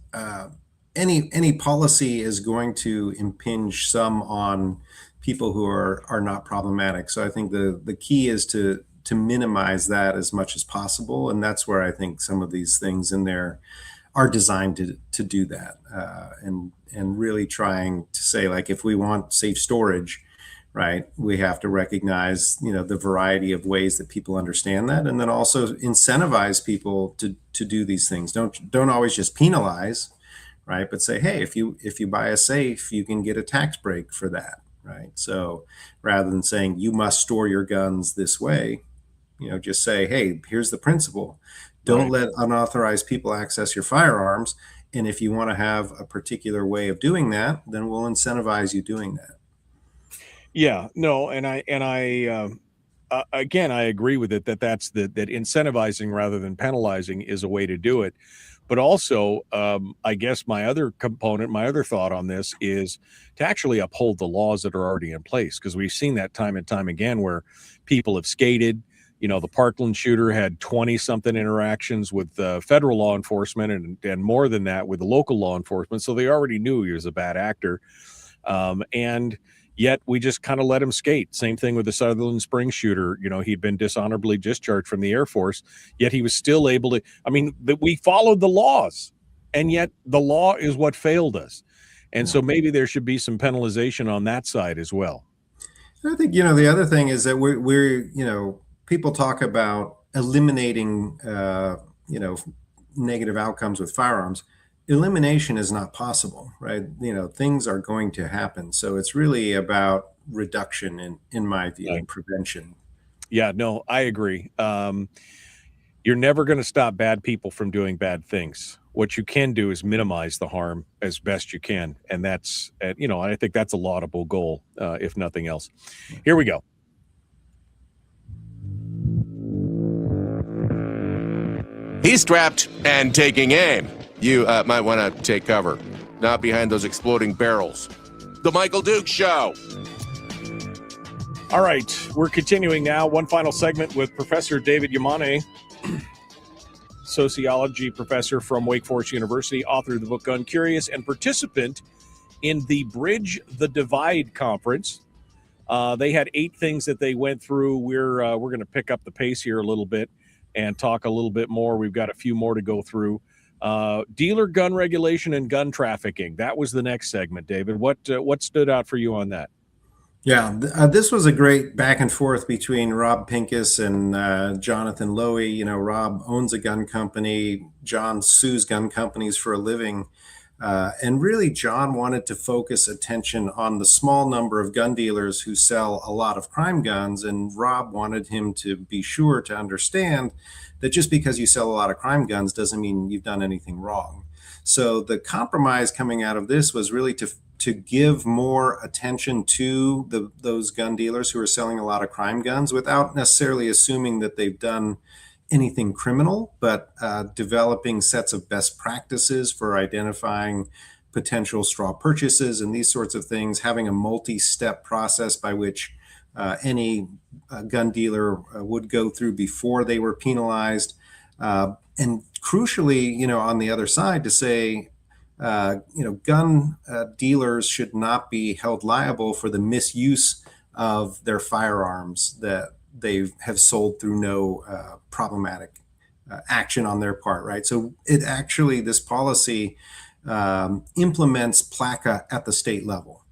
[SPEAKER 3] any policy is going to impinge some on people who are not problematic. So I think the key is to minimize that as much as possible, and that's where I think some of these things in there are designed to do that, and really trying to say, like, if we want safe storage, right, we have to recognize the variety of ways that people understand that, and then also incentivize people to do these things. Don't always just penalize, right, but say, hey, if you buy a safe, you can get a tax break for that, right? So rather than saying you must store your guns this way, just say, hey, here's the principle. Don't let unauthorized people access your firearms. And if you want to have a particular way of doing that, then we'll incentivize you doing that.
[SPEAKER 9] Yeah, no. And I again, I agree with it that that incentivizing rather than penalizing is a way to do it. But also, I guess my other thought on this is to actually uphold the laws that are already in place, because we've seen that time and time again where people have skated. The Parkland shooter had 20-something interactions with federal law enforcement and more than that with the local law enforcement. So they already knew he was a bad actor. And yet we just kind of let him skate. Same thing with the Sutherland Springs shooter. He'd been dishonorably discharged from the Air Force, yet he was still able to. I mean, we followed the laws, and yet the law is what failed us. And so maybe there should be some penalization on that side as well.
[SPEAKER 3] I think, the other thing is that we're people talk about eliminating, negative outcomes with firearms. Elimination is not possible, right? Things are going to happen. So it's really about reduction in my view, and prevention.
[SPEAKER 9] Yeah, no, I agree. You're never going to stop bad people from doing bad things. What you can do is minimize the harm as best you can. And that's, I think that's a laudable goal, if nothing else. Here we go.
[SPEAKER 1] He's strapped and taking aim. You might want to take cover. Not behind those exploding barrels. The Michael Dukes Show.
[SPEAKER 9] All right, we're continuing now. One final segment with Professor David Yamane, sociology professor from Wake Forest University, author of the book Gun Curious, and participant in the Bridge the Divide conference. They had 8 things that they went through. We're going to pick up the pace here a little bit. and talk a little bit more. We've got a few more to go through. Dealer gun regulation and gun trafficking. That was the next segment, David. What stood out for you on that?
[SPEAKER 3] Yeah, this was a great back and forth between Rob Pincus and Jonathan Lowy. You know, Rob owns a gun company. John sues gun companies for a living. And really, John wanted to focus attention on the small number of gun dealers who sell a lot of crime guns. And Rob wanted him to be sure to understand that just because you sell a lot of crime guns doesn't mean you've done anything wrong. So the compromise coming out of this was really to give more attention to those gun dealers who are selling a lot of crime guns without necessarily assuming that they've done anything criminal, but developing sets of best practices for identifying potential straw purchases and these sorts of things, having a multi-step process by which any gun dealer would go through before they were penalized. And crucially, you know, on the other side to say, gun dealers should not be held liable for the misuse of their firearms that they have sold through no problematic action on their part, right? So it actually, this policy implements PLACA at the state level,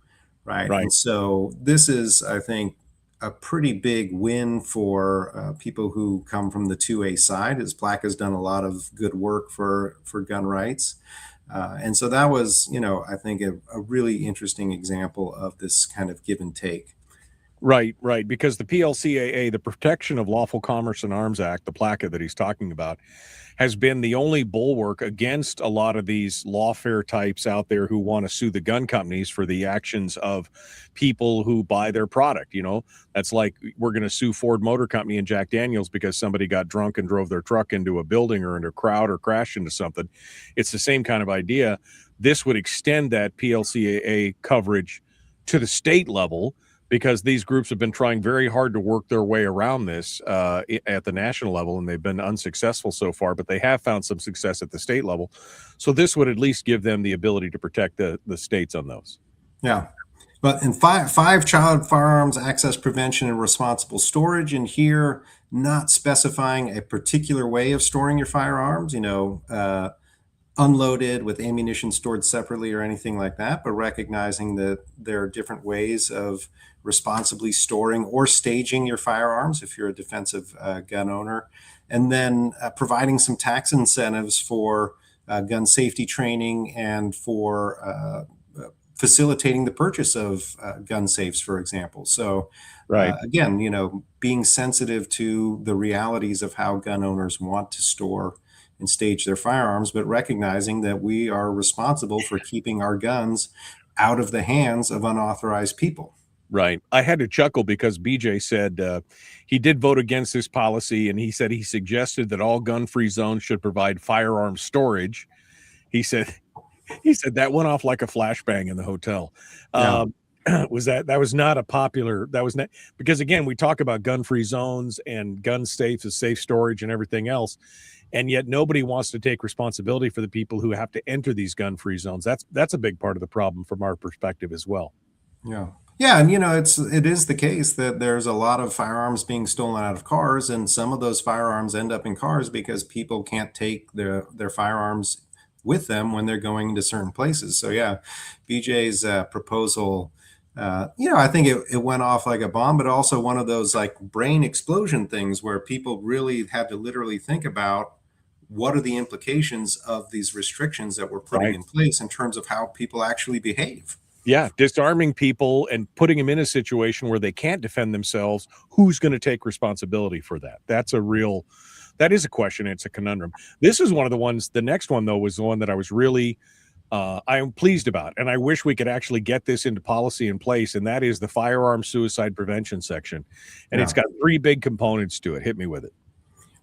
[SPEAKER 3] right? And so this is, I think, a pretty big win for people who come from the 2A side, as PLACA has done a lot of good work for gun rights. And so that was, you know, I think a really interesting example of this kind of give and take.
[SPEAKER 9] Right, because the PLCAA, the Protection of Lawful Commerce in Arms Act, the PLACA that he's talking about, has been the only bulwark against a lot of these lawfare types out there who want to sue the gun companies for the actions of people who buy their product. You know, that's like we're going to sue Ford Motor Company and Jack Daniels because somebody got drunk and drove their truck into a building or into a crowd or crashed into something. It's the same kind of idea. This would extend that PLCAA coverage to the state level, because these groups have been trying very hard to work their way around this at the national level, and they've been unsuccessful so far, but they have found some success at the state level. So this would at least give them the ability to protect the states on those.
[SPEAKER 3] Yeah. But in five child firearms access prevention and responsible storage, and here not specifying a particular way of storing your firearms, you know, unloaded with ammunition stored separately or anything like that, but recognizing that there are different ways of responsibly storing or staging your firearms if you're a defensive gun owner, and then providing some tax incentives for gun safety training and for facilitating the purchase of gun safes, for example. So again, you know, being sensitive to the realities of how gun owners want to store and stage their firearms, but recognizing that we are responsible for keeping our guns out of the hands of unauthorized people.
[SPEAKER 9] Right. I had to chuckle because BJ said he did vote against this policy, and he said he suggested that all gun-free zones should provide firearm storage. He said that went off like a flashbang in the hotel.
[SPEAKER 3] Yeah.
[SPEAKER 9] That was not a popular, that was not, because again, we talk about gun-free zones and gun safes as safe storage and everything else, and yet nobody wants to take responsibility for the people who have to enter these gun-free zones. That's a big part of the problem from our perspective as well.
[SPEAKER 3] Yeah. Yeah, and you know, it is the case that there's a lot of firearms being stolen out of cars, and some of those firearms end up in cars because people can't take their firearms with them when they're going into certain places. So yeah, BJ's proposal, you know, I think it went off like a bomb, but also one of those like brain explosion things where people really had to literally think about what are the implications of these restrictions that we're putting in place in terms of how people actually behave.
[SPEAKER 9] Yeah, disarming people and putting them in a situation where they can't defend themselves. Who's going to take responsibility for that? That is a question. It's a conundrum. This is one of the ones. The next one, though, was the one that I was really, I am pleased about. And I wish we could actually get this into policy in place. And that is the firearm suicide prevention section. And it's got 3 big components to it. Hit me with it.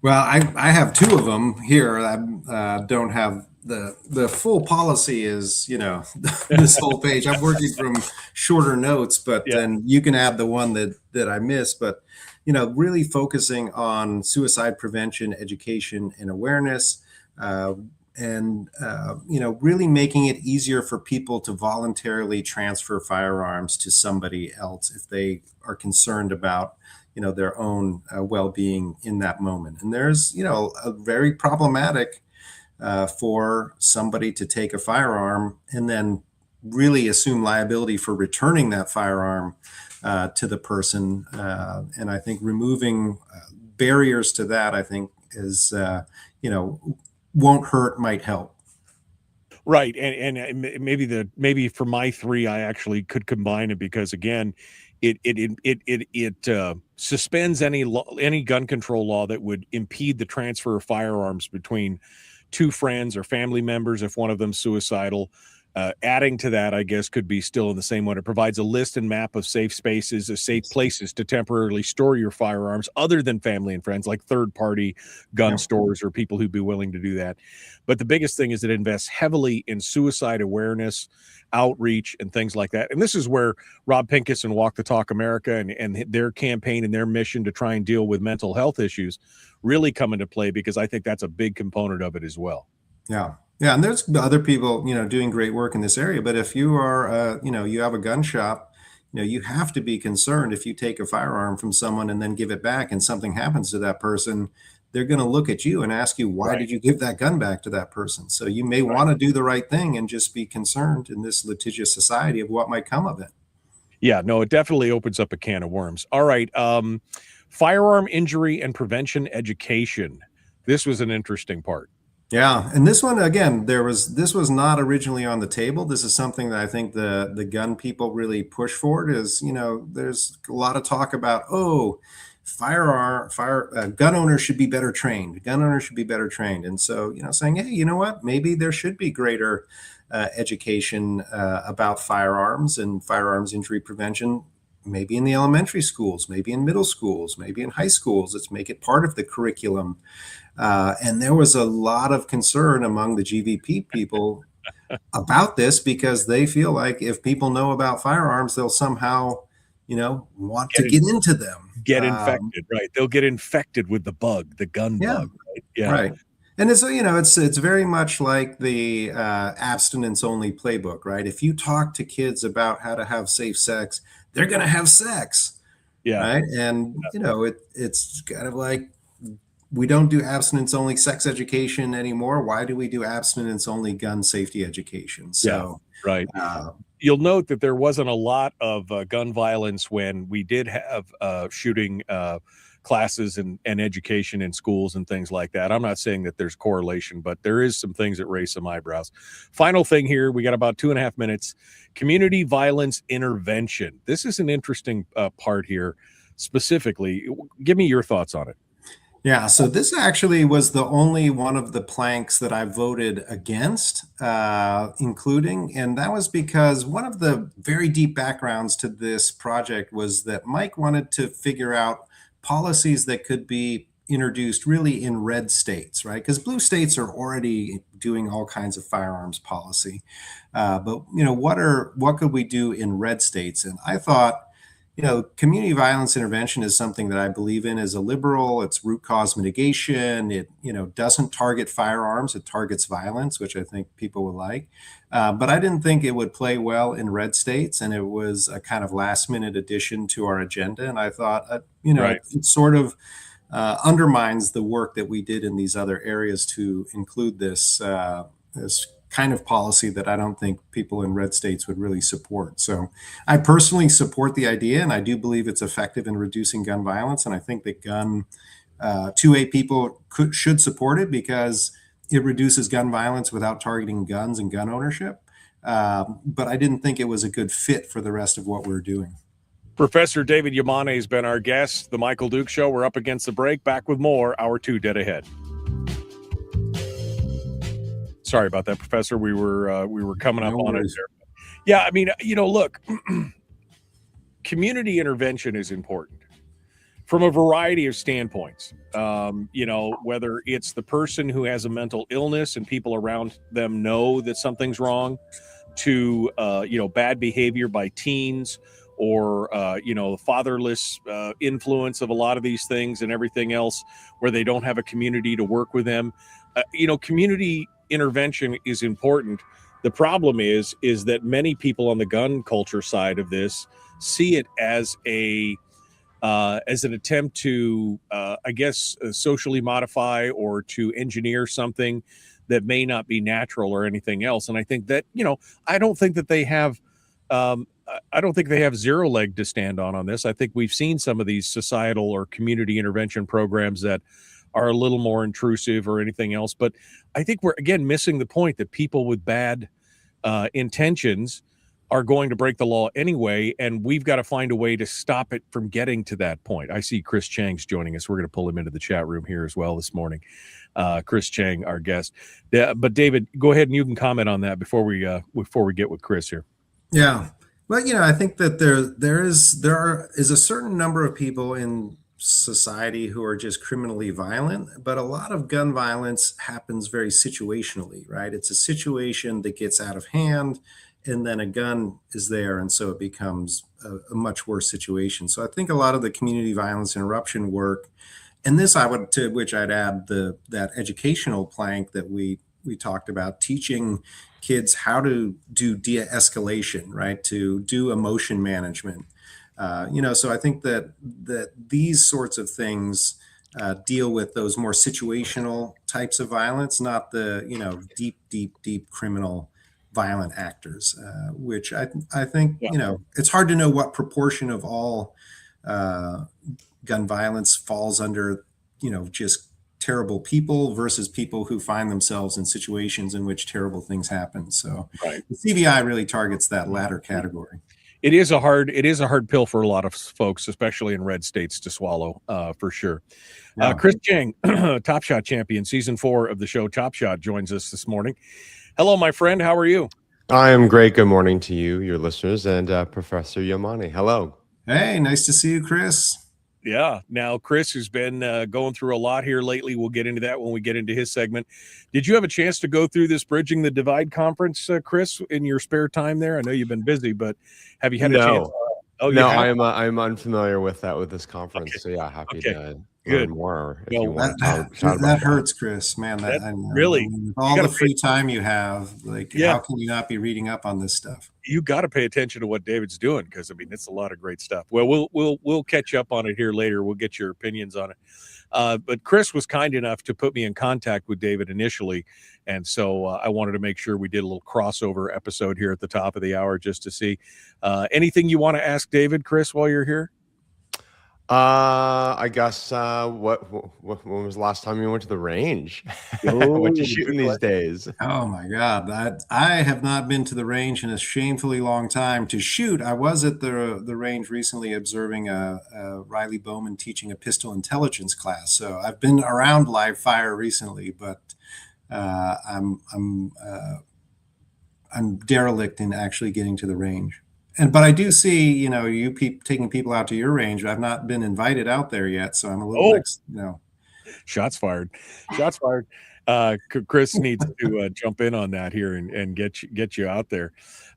[SPEAKER 3] Well, I have 2 of them here. I don't have the full policy is, you know, this whole page. I'm working from shorter notes, but then you can add the one that I missed. But, you know, really focusing on suicide prevention, education, and awareness, and and really making it easier for people to voluntarily transfer firearms to somebody else if they are concerned about their own well-being in that moment. And there's a very problematic for somebody to take a firearm and then really assume liability for returning that firearm to the person. And I think removing barriers to that, I think, is won't hurt, might help.
[SPEAKER 9] Right, and maybe for my three, I actually could combine it because again, it suspends any gun control law that would impede the transfer of firearms between two friends or family members if one of them's suicidal. Adding to that, I guess, could be still in the same one. It provides a list and map of safe spaces, safe places to temporarily store your firearms other than family and friends, like third-party gun stores or people who'd be willing to do that. But the biggest thing is it invests heavily in suicide awareness, outreach, and things like that. And this is where Rob Pincus and Walk the Talk America and their campaign and their mission to try and deal with mental health issues really come into play, because I think that's a big component of it as well.
[SPEAKER 3] Yeah. Yeah, and there's other people, doing great work in this area. But if you are, you have a gun shop, you have to be concerned if you take a firearm from someone and then give it back and something happens to that person, they're going to look at you and ask you, why did you give that gun back to that person? So you may want to do the right thing and just be concerned in this litigious society of what might come of it.
[SPEAKER 9] Yeah, no, it definitely opens up a can of worms. All right. Firearm injury and prevention education. This was an interesting part.
[SPEAKER 3] Yeah, and this one again, this was not originally on the table. This is something that I think the gun people really push forward. Is there's a lot of talk about gun owners should be better trained. Gun owners should be better trained, and so saying, hey, you know what, maybe there should be greater education about firearms and firearms injury prevention. Maybe in the elementary schools, maybe in middle schools, maybe in high schools. Let's make it part of the curriculum. And there was a lot of concern among the GVP people about this, because they feel like if people know about firearms, they'll somehow, want to get into them.
[SPEAKER 9] Get infected, right? They'll get infected with the bug, the gun bug. Right? Yeah.
[SPEAKER 3] Right. And it's it's very much like the abstinence only playbook, right? If you talk to kids about how to have safe sex, they're going to have sex.
[SPEAKER 9] Yeah.
[SPEAKER 3] Right. And it's kind of like, we don't do abstinence only sex education anymore. Why do we do abstinence only gun safety education? So
[SPEAKER 9] right. You'll note that there wasn't a lot of gun violence when we did have shooting classes and education in schools and things like that. I'm not saying that there's correlation, but there is some things that raise some eyebrows. Final thing here, we got about 2.5 minutes. Community violence intervention. This is an interesting part here specifically. Give me your thoughts on it.
[SPEAKER 3] Yeah, so this actually was the only one of the planks that I voted against, including, and that was because one of the very deep backgrounds to this project was that Mike wanted to figure out policies that could be introduced really in red states, right? Because blue states are already doing all kinds of firearms policy. But what could we do in red states? And I thought, community violence intervention is something that I believe in as a liberal. It's root cause mitigation. It, doesn't target firearms. It targets violence, which I think people would like. But I didn't think it would play well in red states. And it was a kind of last minute addition to our agenda. And I thought, it sort of undermines the work that we did in these other areas to include this kind of policy that I don't think people in red states would really support. So I personally support the idea, and I do believe it's effective in reducing gun violence. And I think that 2A people should support it because it reduces gun violence without targeting guns and gun ownership. But I didn't think it was a good fit for the rest of what we're doing.
[SPEAKER 9] Professor David Yamane has been our guest. The Michael Duke Show. We're up against the break. Back with more. Hour 2 dead ahead. Sorry about that, Professor. We were coming up on it there. Yeah, I mean, look, community intervention is important from a variety of standpoints. Whether it's the person who has a mental illness and people around them know that something's wrong, to bad behavior by teens, or the fatherless influence of a lot of these things and everything else, where they don't have a community to work with them. Community intervention is important. The problem is that many people on the gun culture side of this see it as an attempt to, socially modify or to engineer something that may not be natural or anything else. And I think that, I don't think that they have, zero leg to stand on this. I think we've seen some of these societal or community intervention programs that are a little more intrusive or anything else. But I think we're, again, missing the point that people with bad intentions are going to break the law anyway, and we've got to find a way to stop it from getting to that point. I see Chris Cheng's joining us. We're going to pull him into the chat room here as well this morning. Chris Cheng, our guest. But David, go ahead and you can comment on that before we get with Chris here.
[SPEAKER 3] Yeah. Well, I think that there is a certain number of people in society who are just criminally violent, but a lot of gun violence happens very situationally, right? It's a situation that gets out of hand, and then a gun is there, and so it becomes a much worse situation. So I think a lot of the community violence interruption work, and this to which I'd add that educational plank that we talked about, teaching kids how to do de-escalation, right? To do emotion management. So I think that these sorts of things deal with those more situational types of violence, not the deep criminal violent actors, which I think it's hard to know what proportion of all gun violence falls under just terrible people versus people who find themselves in situations in which terrible things happen. So
[SPEAKER 9] right.
[SPEAKER 3] The CVI really targets that latter category.
[SPEAKER 9] It is a hard pill for a lot of folks, especially in red states, to swallow, for sure. Yeah. Chris Cheng, Top Shot champion, season 4 of the show Top Shot, joins us this morning. Hello, my friend. How are you?
[SPEAKER 11] I am great. Good morning to you, your listeners, and Professor Yamane. Hello.
[SPEAKER 3] Hey, nice to see you, Chris.
[SPEAKER 9] Yeah. Now, Chris has been going through a lot here lately. We'll get into that when we get into his segment. Did you have a chance to go through this Bridging the Divide conference, Chris, in your spare time there? I know you've been busy, but have you had a chance?
[SPEAKER 11] Oh, no, I'm unfamiliar with this conference. Okay. So yeah, happy to learn more. If you want
[SPEAKER 3] that hurts, Chris. Man, that
[SPEAKER 9] really
[SPEAKER 3] all the free time you have, how can you not be reading up on this stuff?
[SPEAKER 9] You got to pay attention to what David's doing, because it's a lot of great stuff. Well, we'll catch up on it here later. We'll get your opinions on it. But Chris was kind enough to put me in contact with David initially, and so I wanted to make sure we did a little crossover episode here at the top of the hour just to see anything you want to ask David, Chris, while you're here.
[SPEAKER 11] I guess when was the last time you went to the range? What you shooting these days?
[SPEAKER 3] Oh my God, I have not been to the range in a shamefully long time to shoot. I was at the range recently observing Riley Bowman teaching a pistol intelligence class. So I've been around live fire recently, but I'm derelict in actually getting to the range. But I do see, you taking people out to your range. I've not been invited out there yet, so I'm a little,
[SPEAKER 9] Shots fired. Shots fired. Chris needs to jump in on that here and get you out there.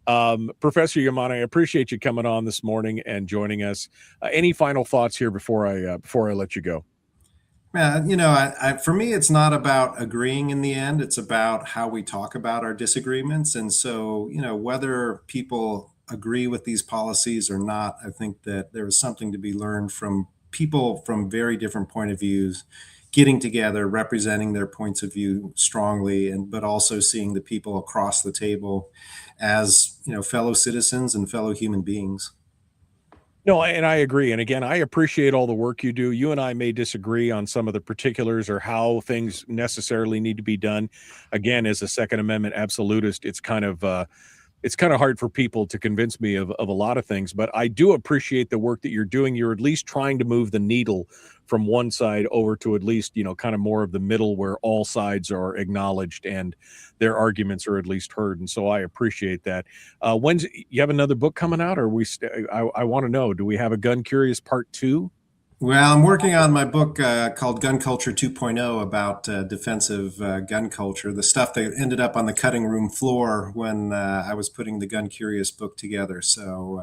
[SPEAKER 9] Professor Yamane, I appreciate you coming on this morning and joining us. Any final thoughts here before I let you go?
[SPEAKER 3] Yeah, for me, it's not about agreeing in the end. It's about how we talk about our disagreements. And so, whether people agree with these policies or not, I think that there is something to be learned from people from very different point of views getting together, representing their points of view strongly, but also seeing the people across the table as fellow citizens and fellow human beings.
[SPEAKER 9] No, and I agree. And again, I appreciate all the work you do. You and I may disagree on some of the particulars or how things necessarily need to be done. Again, as a Second Amendment absolutist, it's kind of hard for people to convince me of a lot of things, but I do appreciate the work that you're doing. You're at least trying to move the needle from one side over to at least, kind of more of the middle where all sides are acknowledged and their arguments are at least heard. And so I appreciate that. When's you have another book coming out, or I want to know, do we have a Gun Curious Part 2?
[SPEAKER 3] Well, I'm working on my book called Gun Culture 2.0 about defensive gun culture, the stuff that ended up on the cutting room floor when I was putting the Gun Curious book together. So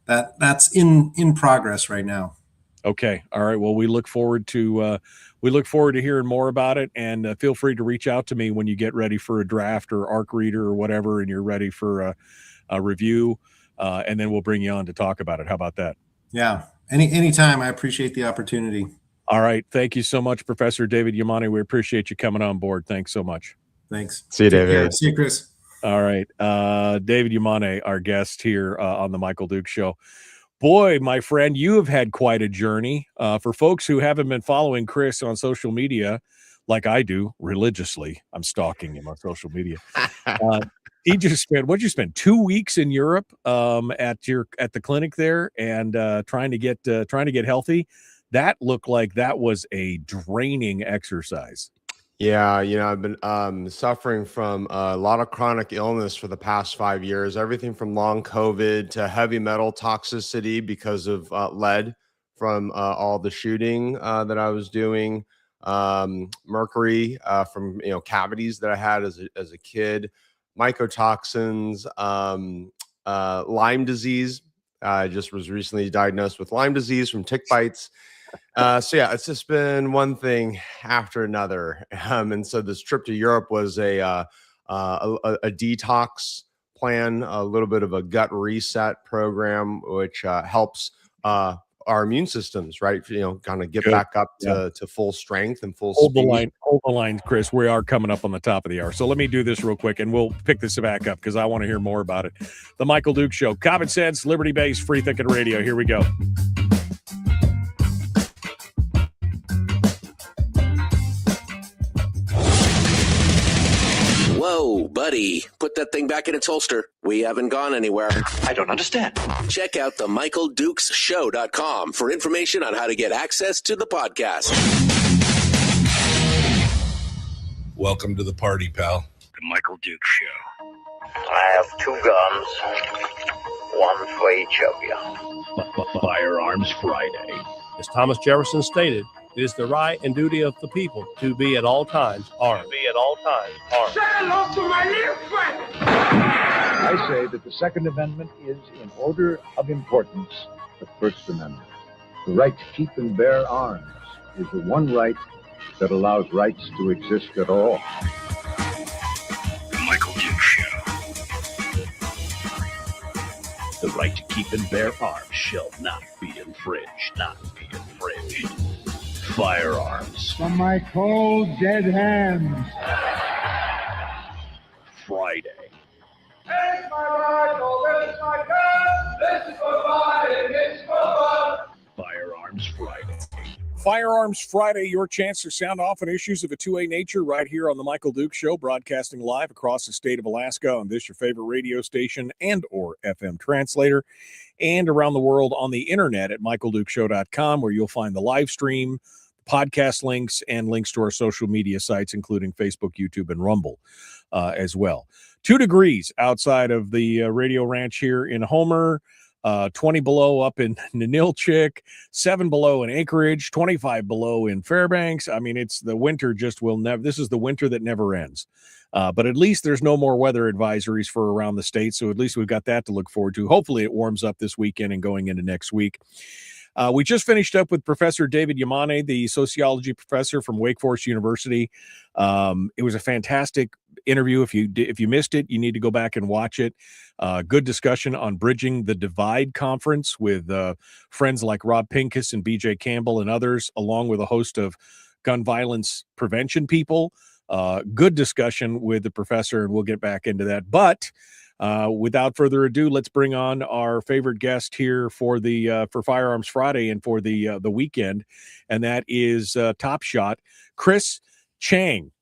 [SPEAKER 3] that's in progress right now.
[SPEAKER 9] Okay. All right. Well, we look forward to we look forward to hearing more about it. And feel free to reach out to me when you get ready for a draft or ARC reader or whatever, and you're ready for a review. And then we'll bring you on to talk about it. How about that?
[SPEAKER 3] Yeah. Anytime. I appreciate the opportunity.
[SPEAKER 9] All right. Thank you so much, Professor David Yamane. We appreciate you coming on board. Thanks so much.
[SPEAKER 3] Thanks.
[SPEAKER 11] See you, David.
[SPEAKER 3] See you, Chris.
[SPEAKER 9] All right. David Yamane, our guest here on the Michael Duke Show. Boy, my friend, you have had quite a journey. For folks who haven't been following Chris on social media, like I do religiously, I'm stalking him on social media. He just spent, what'd you spend, 2 weeks in Europe at the clinic there and trying to get healthy. That looked like that was a draining exercise.
[SPEAKER 11] Yeah, I've been suffering from a lot of chronic illness for the past 5 years, everything from long COVID to heavy metal toxicity because of lead from all the shooting that I was doing, mercury from cavities that I had as a kid, mycotoxins, Lyme disease. I just was recently diagnosed with Lyme disease from tick bites. So yeah, it's just been one thing after another. And so this trip to Europe was a detox plan, a little bit of a gut reset program, which helps our immune systems, right? Kind of get back up to full strength and full speed.
[SPEAKER 9] Hold the line, Chris. We are coming up on the top of the hour. So let me do this real quick and we'll pick this back up because I want to hear more about it. The Michael Duke Show, common sense, liberty-based, free thinking radio. Here we go.
[SPEAKER 1] Whoa, buddy. Put that thing back in its holster. We haven't gone anywhere.
[SPEAKER 4] I don't understand.
[SPEAKER 1] Check out the MichaelDukesShow.com for information on how to get access to the podcast.
[SPEAKER 12] Welcome to the party, pal.
[SPEAKER 4] The Michael Duke Show.
[SPEAKER 5] I have 2 guns, one for each of you.
[SPEAKER 4] Firearms Friday.
[SPEAKER 6] As Thomas Jefferson stated, it is the right and duty of the people to be at all times armed.
[SPEAKER 7] Say hello to my little friend.
[SPEAKER 8] I say that the Second Amendment is, in order of importance, the First Amendment. The right to keep and bear arms is the one right that allows rights to exist at all.
[SPEAKER 4] The Michael Duke Show. The right to keep and bear arms shall not be infringed. Firearms.
[SPEAKER 7] From my cold, dead hands.
[SPEAKER 4] Friday.
[SPEAKER 7] This is my rifle, this is my gun, this is for fighting, this is for fun.
[SPEAKER 4] Firearms Friday.
[SPEAKER 9] Firearms Friday, your chance to sound off on issues of a 2A nature right here on the Michael Duke Show, broadcasting live across the state of Alaska on this, your favorite radio station and or FM translator, and around the world on the internet at michaeldukeshow.com, where you'll find the live stream, podcast links, and links to our social media sites, including Facebook, YouTube, and Rumble as well. 2 degrees outside of the radio ranch here in Homer, 20 below up in Ninilchik, 7 below in Anchorage, 25 below in Fairbanks. I mean, it's the winter just will never, this is the winter that never ends. But at least there's no more weather advisories for around the state. So at least we've got that to look forward to. Hopefully it warms up this weekend and going into next week. We just finished up with Professor David Yamane, the sociology professor from Wake Forest University. It was a fantastic interview. If you missed it, you need to go back and watch it. Good discussion on Bridging the Divide conference with friends like Rob Pincus and BJ Campbell and others, along with a host of gun violence prevention people. Good discussion with the professor, and we'll get back into that. But without further ado, let's bring on our favorite guest here for the for Firearms Friday and for the weekend, and that is Top Shot Chris Cheng,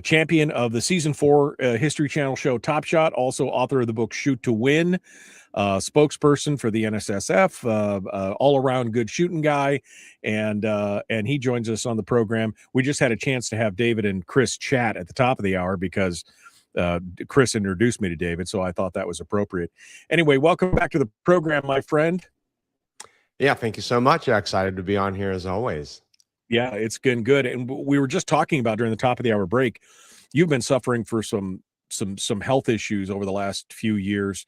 [SPEAKER 9] champion of the season 4 History Channel show Top Shot, also author of the book Shoot to Win, spokesperson for the NSSF, all around good shooting guy, and he joins us on the program. We just had a chance to have David and Chris chat at the top of the hour because Chris introduced me to David, so I thought that was appropriate. Anyway, welcome back to the program, my friend.
[SPEAKER 11] Yeah, thank you so much. Yeah, excited to be on here as always.
[SPEAKER 9] Yeah, it's been good. And we were just talking about during the top of the hour break, you've been suffering for some health issues over the last few years.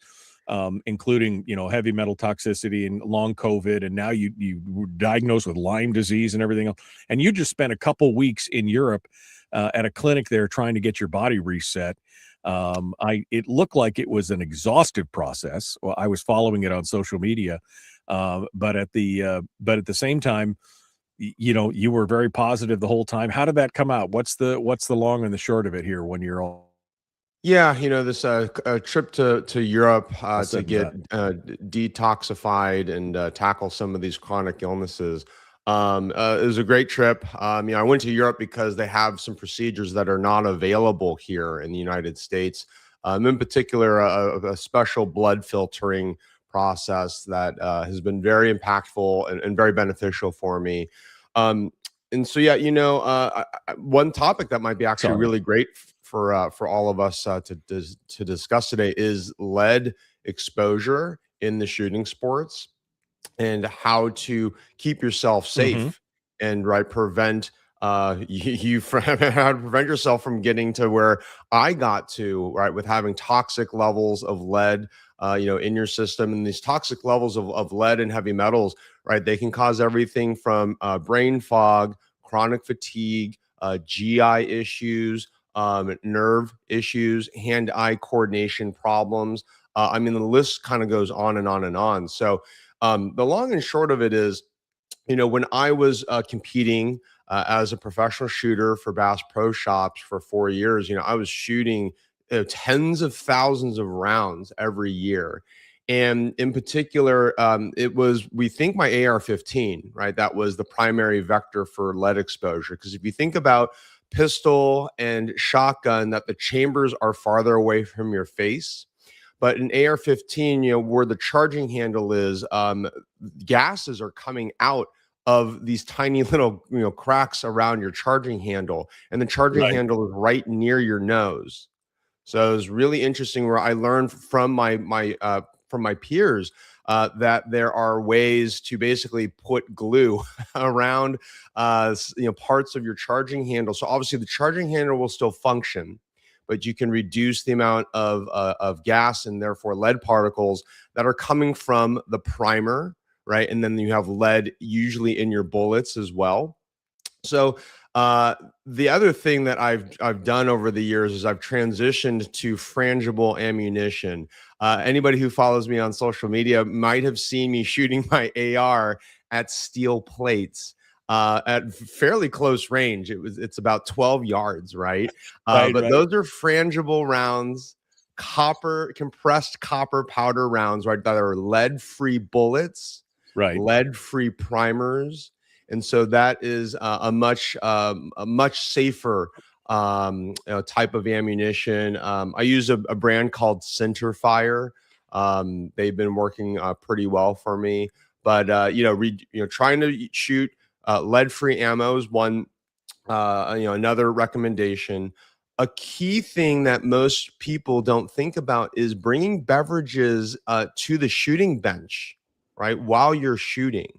[SPEAKER 9] including, heavy metal toxicity and long COVID. And now you were diagnosed with Lyme disease and everything else. And you just spent a couple weeks in Europe at a clinic there trying to get your body reset. It looked like it was an exhaustive process. Well, I was following it on social media, but at the same time, you were very positive the whole time. How did that come out? What's the long and the short of it here when you're all?
[SPEAKER 11] Yeah, this trip to Europe to get detoxified and tackle some of these chronic illnesses. It was a great trip. I went to Europe because they have some procedures that are not available here in the United States. In particular, a special blood filtering process that has been very impactful and very beneficial for me. And so, yeah, one topic that might be actually really great for all of us to discuss today is lead exposure in the shooting sports and how to keep yourself safe and prevent you from how to prevent yourself from getting to where I got to, with having toxic levels of lead in your system. And these toxic levels of lead and heavy metals, they can cause everything from brain fog, chronic fatigue, GI issues, nerve issues, hand-eye coordination problems. The list kind of goes on and on and on. So the long and short of it is, when I was competing as a professional shooter for Bass Pro Shops for 4 years, I was shooting tens of thousands of rounds every year. And in particular, it was, we think, my AR-15, that was the primary vector for lead exposure. Because if you think about pistol and shotgun, that the chambers are farther away from your face. But in AR-15, where the charging handle is, gases are coming out of these tiny little, cracks around your charging handle. And the charging handle is right near your nose. So it was really interesting where I learned from my peers that there are ways to basically put glue around parts of your charging handle. So obviously the charging handle will still function, but you can reduce the amount of gas and therefore lead particles that are coming from the primer, and then you have lead usually in your bullets as well. So the other thing that I've done over the years is I've transitioned to frangible ammunition. Anybody who follows me on social media might have seen me shooting my AR at steel plates at fairly close range. It's about 12 yards, but those are frangible rounds, compressed copper powder rounds, that are lead-free bullets, lead-free primers. And so that is a much safer type of ammunition. I use a brand called Centerfire. They've been working pretty well for me. But trying to shoot lead-free ammo is one. Another recommendation. A key thing that most people don't think about is bringing beverages to the shooting bench, while you're shooting.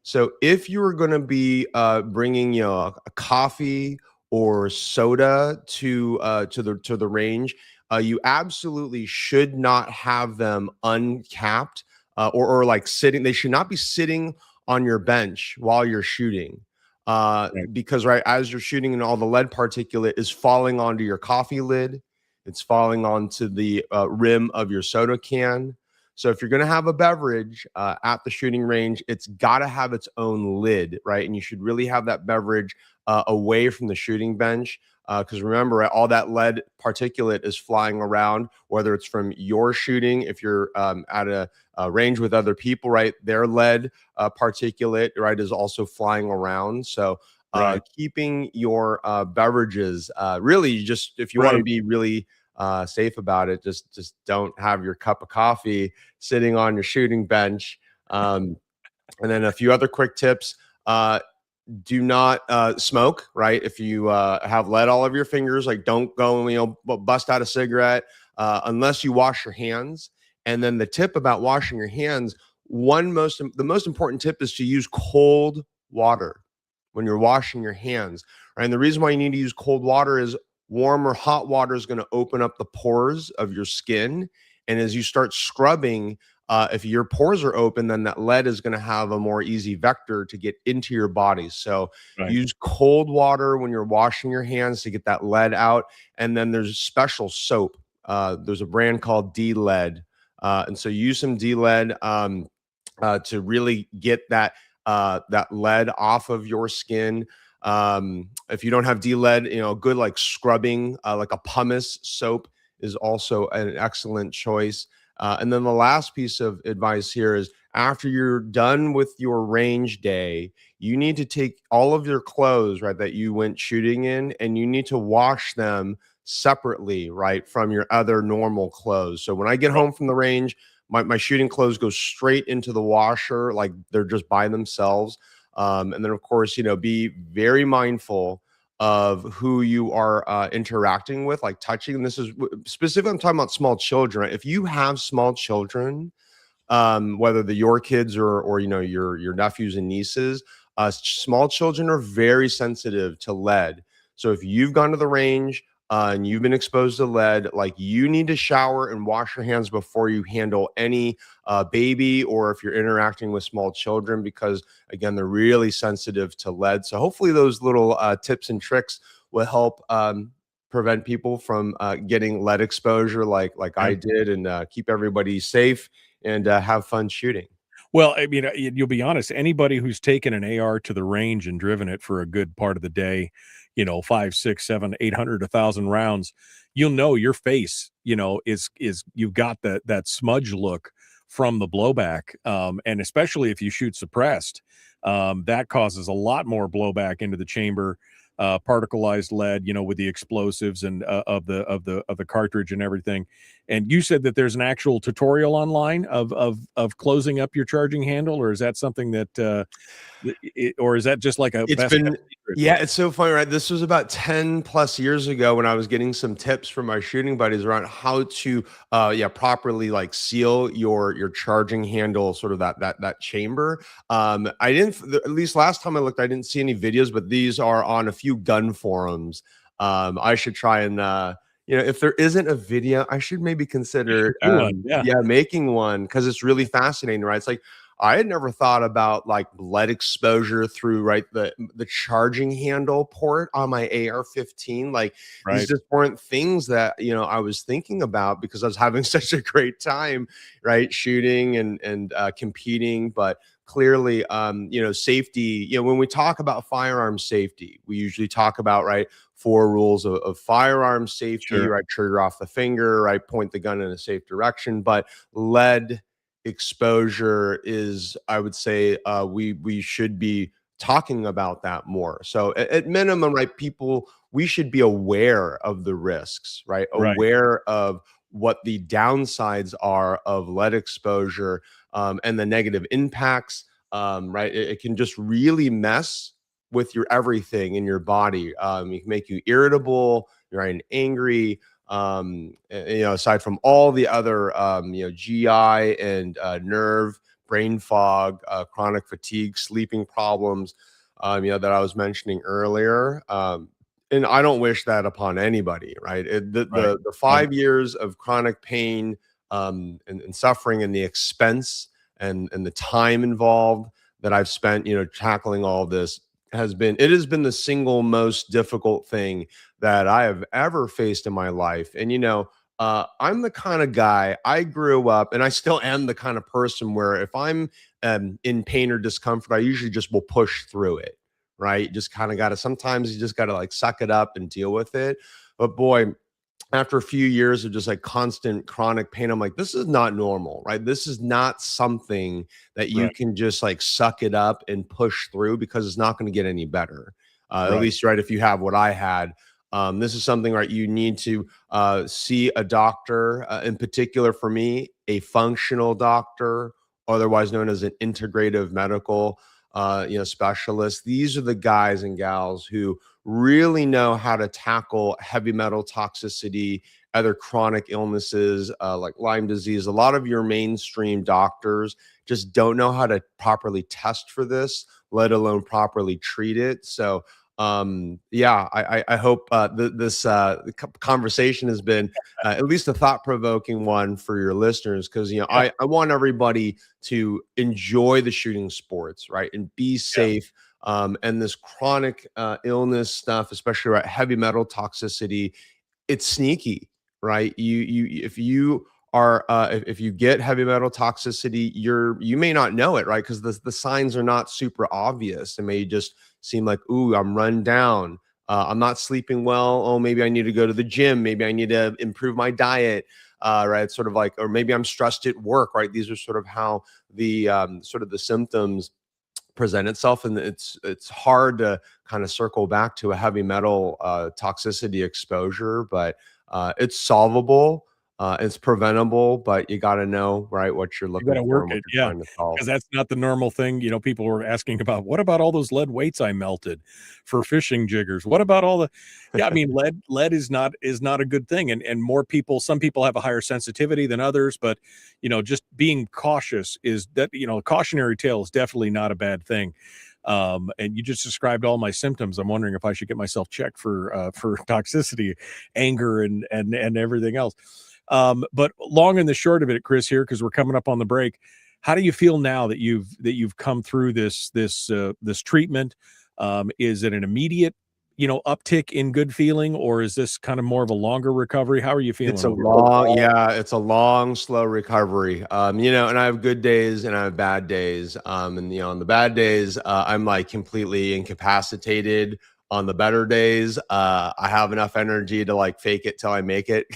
[SPEAKER 11] So if you were going to be bringing, a coffee or soda to the range, you absolutely should not have them uncapped or sitting. They should not be sitting on your bench while you're shooting, because as you're shooting, and all the lead particulate is falling onto your coffee lid, it's falling onto the rim of your soda can. So if you're going to have a beverage at the shooting range, it's got to have its own lid, And you should really have that beverage away from the shooting bench, because remember, all that lead particulate is flying around, whether it's from your shooting, if you're at a range with other people, their lead particulate, is also flying around. So keeping your beverages, really, just if you want to be really safe about it, just don't have your cup of coffee sitting on your shooting bench. And then a few other quick tips. Do not smoke, if you have lead all over your fingers, don't go bust out a cigarette unless you wash your hands. And then the tip about washing your hands, the most important tip is to use cold water when you're washing your hands. And the reason why you need to use cold water is warm or hot water is going to open up the pores of your skin, And as you start scrubbing, if your pores are open, then that lead is going to have a more easy vector to get into your body. So use cold water when you're washing your hands to get that lead out. And then there's special soap. There's a brand called D-Lead. And so use some D-Lead to really get that lead off of your skin. If you don't have D-Lead, good like scrubbing, like a pumice soap is also an excellent choice. And then the last piece of advice here is after you're done with your range day, you need to take all of your clothes, right, that you went shooting in, and you need to wash them separately, right, from your other normal clothes. So when I get home from the range, my shooting clothes go straight into the washer, like they're just by themselves. And then, of course, be very mindful of who you are interacting with, like touching. And this is specifically, I'm talking about small children. Right? If you have small children, whether they're your kids or your nephews and nieces, small children are very sensitive to lead. So if you've gone to the range and you've been exposed to lead, like you need to shower and wash your hands before you handle any baby, or if you're interacting with small children, because again, they're really sensitive to lead. So hopefully those little tips and tricks will help prevent people from getting lead exposure like I did, and keep everybody safe and have fun shooting.
[SPEAKER 9] Well, I mean, you'll be honest, anybody who's taken an AR to the range and driven it for a good part of the day, 5, 6, 7, 800, 1,000 rounds, you'll know your face, is you've got that smudge look from the blowback. And especially if you shoot suppressed, that causes a lot more blowback into the chamber. Particleized lead, with the explosives and of the cartridge and everything. And you said that there's an actual tutorial online of closing up your charging handle, or is that something that or is that just like a
[SPEAKER 11] it's so funny, right? This was about 10 plus years ago when I was getting some tips from my shooting buddies around how to properly like seal your charging handle, sort of that chamber. I didn't, at least last time I looked, I didn't see any videos, but these are on a few gun forums. I should try and if there isn't a video, I should maybe consider making one, because it's really fascinating, right? It's like I had never thought about like lead exposure through the charging handle port on my AR-15. Like these just weren't things that I was thinking about, because I was having such a great time, right, shooting and competing. But clearly, safety. When we talk about firearm safety, we usually talk about 4 rules of firearm safety. Right, trigger off the finger. Right, point the gun in a safe direction. But lead exposure is, I would say, we should be talking about that more. So at minimum, we should be aware of the risks, right? Aware of what the downsides are of lead exposure, and the negative impacts. It can just really mess with your everything in your body. It can make you irritable, right, and angry. Aside from all the other, GI and nerve, brain fog, chronic fatigue, sleeping problems, that I was mentioning earlier. And I don't wish that upon anybody, right? The 5 years of chronic pain and suffering, and the expense and the time involved that I've spent, tackling all this has been the single most difficult thing that I have ever faced in my life. And, I'm the kind of guy, I grew up, and I still am the kind of person where if I'm in pain or discomfort, I usually just will push through it, right? Sometimes you just got to suck it up and deal with it. But boy, after a few years of just constant chronic pain, I'm like, this is not normal, right? This is not something that you can just suck it up and push through, because it's not going to get any better. At least, if you have what I had. This is something, you need to see a doctor, in particular for me, a functional doctor, otherwise known as an integrative medical specialist. These are the guys and gals who really know how to tackle heavy metal toxicity, other chronic illnesses like Lyme disease. A lot of your mainstream doctors just don't know how to properly test for this, let alone properly treat it. So Yeah, I hope this conversation has been at least a thought-provoking one for your listeners, because I want everybody to enjoy the shooting sports, right, and be safe. And this chronic illness stuff, especially right, heavy metal toxicity, it's sneaky, right? If you are if you get heavy metal toxicity, you may not know it, right? Because the signs are not super obvious. It may just seem like, ooh, I'm run down. I'm not sleeping well. Oh, maybe I need to go to the gym. Maybe I need to improve my diet. Right, sort of like, or maybe I'm stressed at work. Right, these are sort of how the sort of the symptoms present itself, and it's hard to kind of circle back to a heavy metal toxicity exposure, but it's solvable. It's preventable, but you got to know, right, what you're
[SPEAKER 9] You
[SPEAKER 11] looking
[SPEAKER 9] gotta
[SPEAKER 11] for
[SPEAKER 9] work
[SPEAKER 11] and what
[SPEAKER 9] it,
[SPEAKER 11] you're
[SPEAKER 9] yeah,
[SPEAKER 11] trying to solve.
[SPEAKER 9] because that's not the normal thing. People were asking about, "What about all those lead weights I melted for fishing jiggers? What about all the" Yeah, I mean, lead is not a good thing, and more people, some people have a higher sensitivity than others, but, just being cautious is that, a cautionary tale is definitely not a bad thing. And you just described all my symptoms. I'm wondering if I should get myself checked for toxicity, anger, and everything else. But long and the short of it, Chris, here, because we're coming up on the break, how do you feel now that you've come through this treatment? Is it an immediate, uptick in good feeling, or is this kind of more of a longer recovery? How are you feeling?
[SPEAKER 11] It's a
[SPEAKER 9] overall?
[SPEAKER 11] it's a long, slow recovery. And I have good days and I have bad days. And on the bad days, I'm like completely incapacitated. On the better days, I have enough energy to like fake it till I make it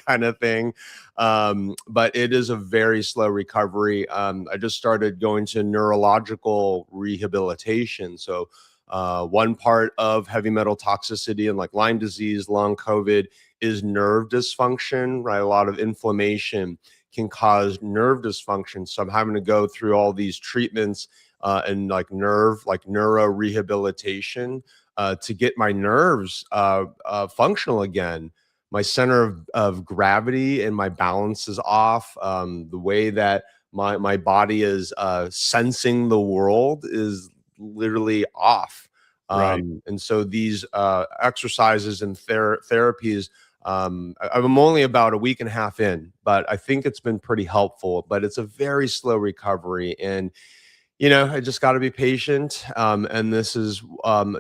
[SPEAKER 11] kind of thing. But it is a very slow recovery. I just started going to neurological rehabilitation. So one part of heavy metal toxicity and like Lyme disease, long COVID, is nerve dysfunction, right? A lot of inflammation can cause nerve dysfunction. So I'm having to go through all these treatments and like neuro rehabilitation to get my nerves functional again. My center of gravity and my balance is off. The way that my body is sensing the world is literally off.
[SPEAKER 9] Right.
[SPEAKER 11] And so these exercises and therapies, I'm only about a week and a half in, but I think it's been pretty helpful. But it's a very slow recovery, and I just got to be patient. And this is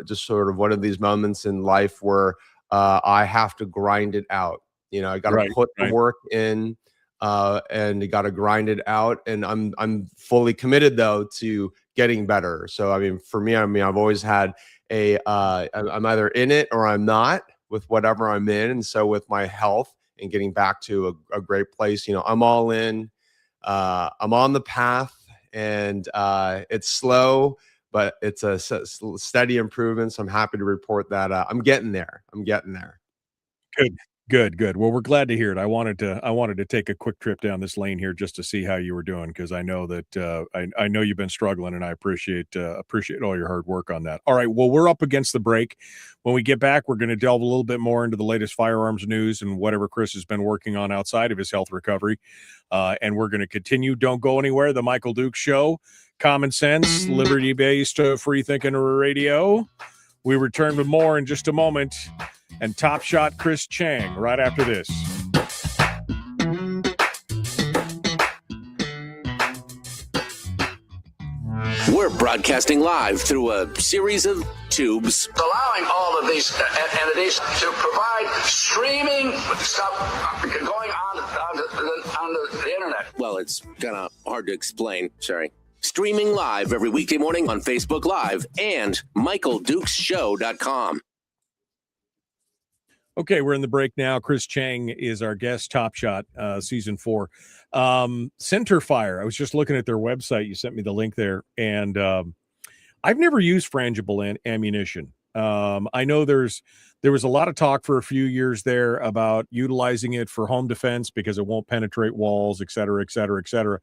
[SPEAKER 11] just sort of one of these moments in life where I have to grind it out. I got to put the work in, and you got to grind it out. And I'm fully committed though to getting better. So I mean, for me, I've always had I'm either in it or I'm not with whatever I'm in. And so with my health and getting back to a great place, I'm all in. I'm on the path. And it's slow, but it's a steady improvement. So I'm happy to report that I'm getting there.
[SPEAKER 9] Good. Well, we're glad to hear it. I wanted to take a quick trip down this lane here just to see how you were doing, because I know that I know you've been struggling, and I appreciate all your hard work on that. All right, well, we're up against the break. When we get back, we're going to delve a little bit more into the latest firearms news and whatever Chris has been working on outside of his health recovery, and we're going to continue. Don't go anywhere. The Michael Dukes Show, common sense, liberty-based, free-thinking radio. We return with more in just a moment. And Top Shot Chris Cheng right after this.
[SPEAKER 1] We're broadcasting live through a series of tubes.
[SPEAKER 5] Allowing all of these entities to provide streaming stuff going on the internet.
[SPEAKER 1] Well, it's kind of hard to explain. Sorry. Streaming live every weekday morning on Facebook Live and MichaelDukesShow.com.
[SPEAKER 9] Okay, we're in the break now. Chris Cheng is our guest, Top Shot, Season 4. Centerfire, I was just looking at their website. You sent me the link there, and I've never used frangible ammunition. I know there was a lot of talk for a few years there about utilizing it for home defense because it won't penetrate walls, et cetera, et cetera, et cetera,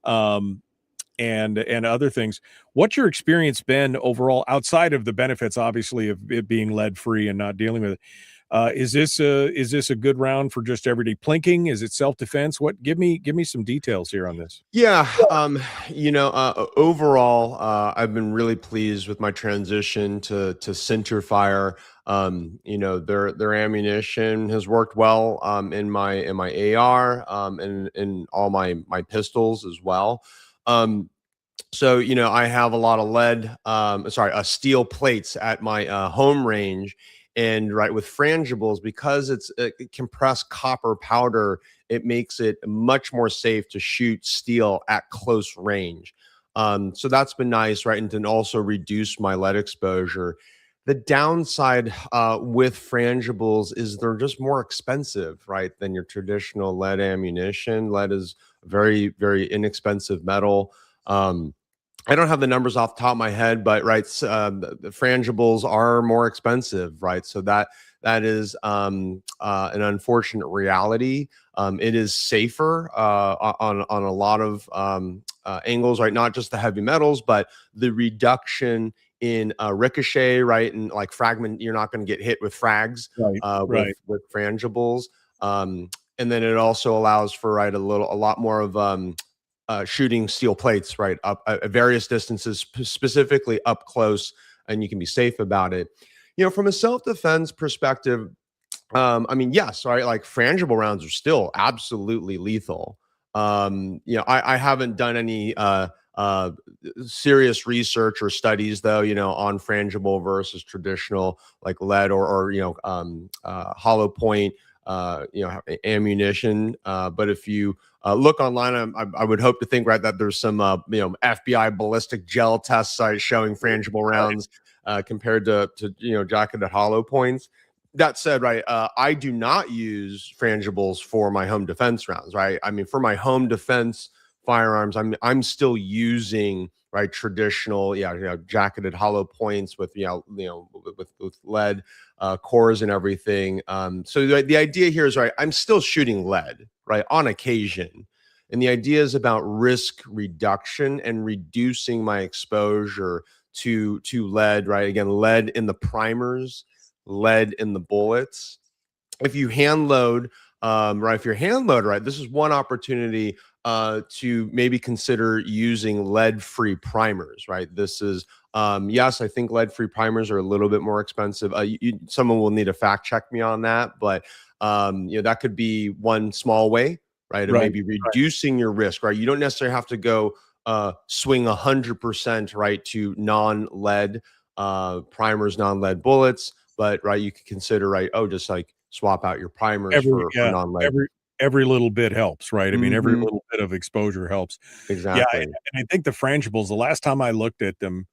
[SPEAKER 9] and other things. What's your experience been overall, outside of the benefits, obviously, of it being lead-free and not dealing with it? Is this a good round for just everyday plinking? Is it self-defense? What? Give me some details here on this.
[SPEAKER 11] Yeah, overall, I've been really pleased with my transition to center fire. Their ammunition has worked well in my AR and in all my pistols as well. So I have a lot of steel plates at my home range, and right with frangibles, because it's compressed copper powder, it makes it much more safe to shoot steel at close range. So that's been nice, right? And then also reduce my lead exposure. The downside with frangibles is they're just more expensive, right, than your traditional lead ammunition. Lead is very, very inexpensive metal. I don't have the numbers off the top of my head, but right, the frangibles are more expensive, right? So that is an unfortunate reality. It is safer on a lot of angles, right? Not just the heavy metals, but the reduction in ricochet, right? And like fragment, you're not going to get hit with frags, with frangibles. And then it also allows for a lot more of shooting steel plates, right, up at various distances, specifically up close, and you can be safe about it. From a self-defense perspective, yes, right, like frangible rounds are still absolutely lethal. I haven't done any serious research or studies though, on frangible versus traditional like lead or hollow point ammunition. But if you look online, I would hope to think, right, that there's some FBI ballistic gel test sites showing frangible rounds compared to jacketed hollow points. That said, right, I do not use frangibles for my home defense rounds, right? I mean, for my home defense firearms, I'm still using traditional jacketed hollow points with with lead cores and everything. So the idea here is, right, I'm still shooting lead, right, on occasion, and the idea is about risk reduction and reducing my exposure to lead, right? Again, lead in the primers, lead in the bullets. If you hand load, if you're hand load, right, this is one opportunity to maybe consider using lead-free primers, right? This is, yes, I think lead-free primers are a little bit more expensive. Someone will need to fact check me on that, but that could be one small way, right? And maybe reducing your risk, right? You don't necessarily have to go swing 100%, right, to non-lead primers, non-lead bullets, but right, you could consider, right, just like swap out your primers for non-lead.
[SPEAKER 9] Every little bit helps, right? I mean, every little bit of exposure helps.
[SPEAKER 11] Exactly.
[SPEAKER 9] Yeah, and I think the frangibles, the last time I looked at them,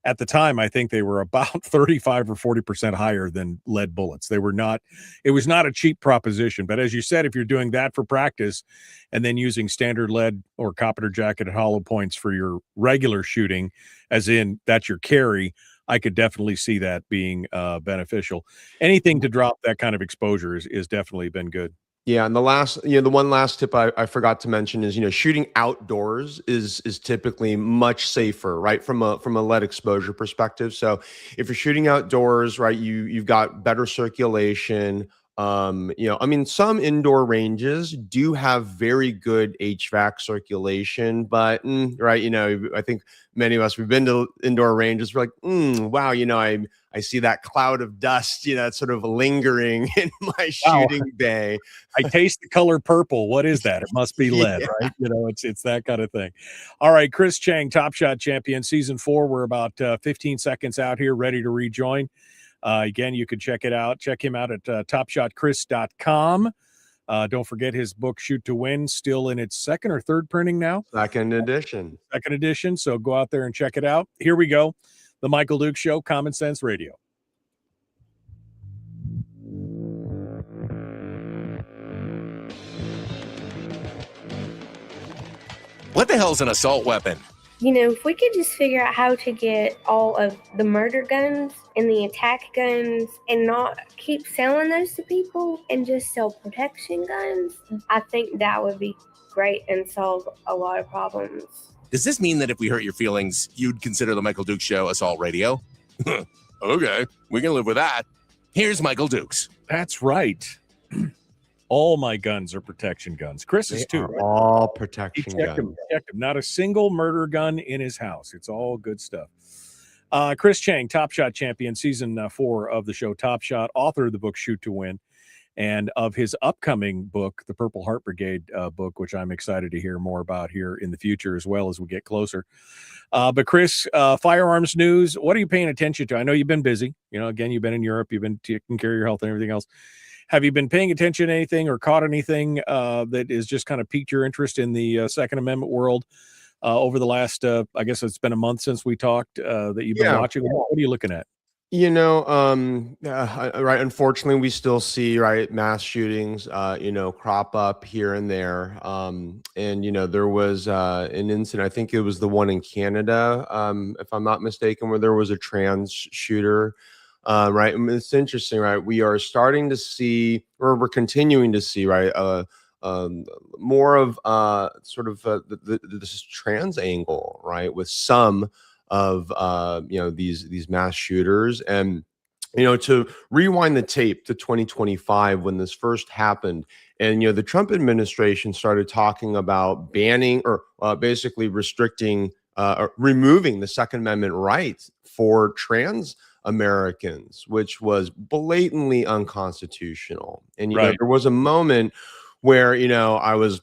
[SPEAKER 9] at the time, I think they were about 35 or 40% higher than lead bullets. It was not a cheap proposition. But as you said, if you're doing that for practice and then using standard lead or copper jacketed hollow points for your regular shooting, as in that's your carry, I could definitely see that being beneficial. Anything to drop that kind of exposure is definitely been good.
[SPEAKER 11] Yeah, and the one last tip I forgot to mention is, shooting outdoors is typically much safer, right, from a lead exposure perspective. So if you're shooting outdoors, right, you've got better circulation. Some indoor ranges do have very good HVAC circulation, but right, I think many of us, we've been to indoor ranges, we're like, wow, I see that cloud of dust, it's sort of lingering in my shooting bay.
[SPEAKER 9] I taste the color purple. What is that? It must be lead, right? It's that kind of thing. All right, Chris Cheng, Top Shot champion, season 4. We're about 15 seconds out here, ready to rejoin. Again, you can check him out at topshotchris.com. Don't forget his book, Shoot to Win, still in its second or third printing now.
[SPEAKER 11] Second edition.
[SPEAKER 9] So go out there and check it out. Here we go. The Michael Duke Show, Common Sense Radio.
[SPEAKER 1] What the hell's an assault weapon?
[SPEAKER 13] If we could just figure out how to get all of the murder guns and the attack guns and not keep selling those to people and just sell protection guns, I think that would be great and solve a lot of problems.
[SPEAKER 1] Does this mean that if we hurt your feelings, you'd consider the Michael Dukes Show assault radio? Okay, we can live with that. Here's Michael Dukes.
[SPEAKER 9] That's right. All my guns are protection guns. Chris's
[SPEAKER 11] They
[SPEAKER 9] too.
[SPEAKER 11] are
[SPEAKER 9] Right?
[SPEAKER 11] all
[SPEAKER 9] He
[SPEAKER 11] protection
[SPEAKER 9] checked
[SPEAKER 11] guns.
[SPEAKER 9] him. Not a single murder gun in his house. It's all good stuff. Chris Cheng, Top Shot champion, season 4 of the show Top Shot, author of the book Shoot to Win, and of his upcoming book, the Purple Heart Brigade book, which I'm excited to hear more about here in the future as well as we get closer. But Chris, firearms news, what are you paying attention to? I know you've been busy. Again, you've been in Europe, you've been taking care of your health and everything else. Have you been paying attention to anything or caught anything that is just kind of piqued your interest in the Second Amendment world over the last, I guess it's been a month since we talked, that you've been watching? What are you looking at?
[SPEAKER 11] Right. Unfortunately, we still see mass shootings, crop up here and there. There was an incident. I think it was the one in Canada, if I'm not mistaken, where there was a trans shooter. Right. And it's interesting, right? We are starting to see, or we're continuing to see, right, more of this trans angle, right, with some of these mass shooters. And to rewind the tape to 2025 when this first happened, and the Trump administration started talking about banning or basically restricting or removing the Second Amendment rights for trans Americans, which was blatantly unconstitutional. And there was a moment where I was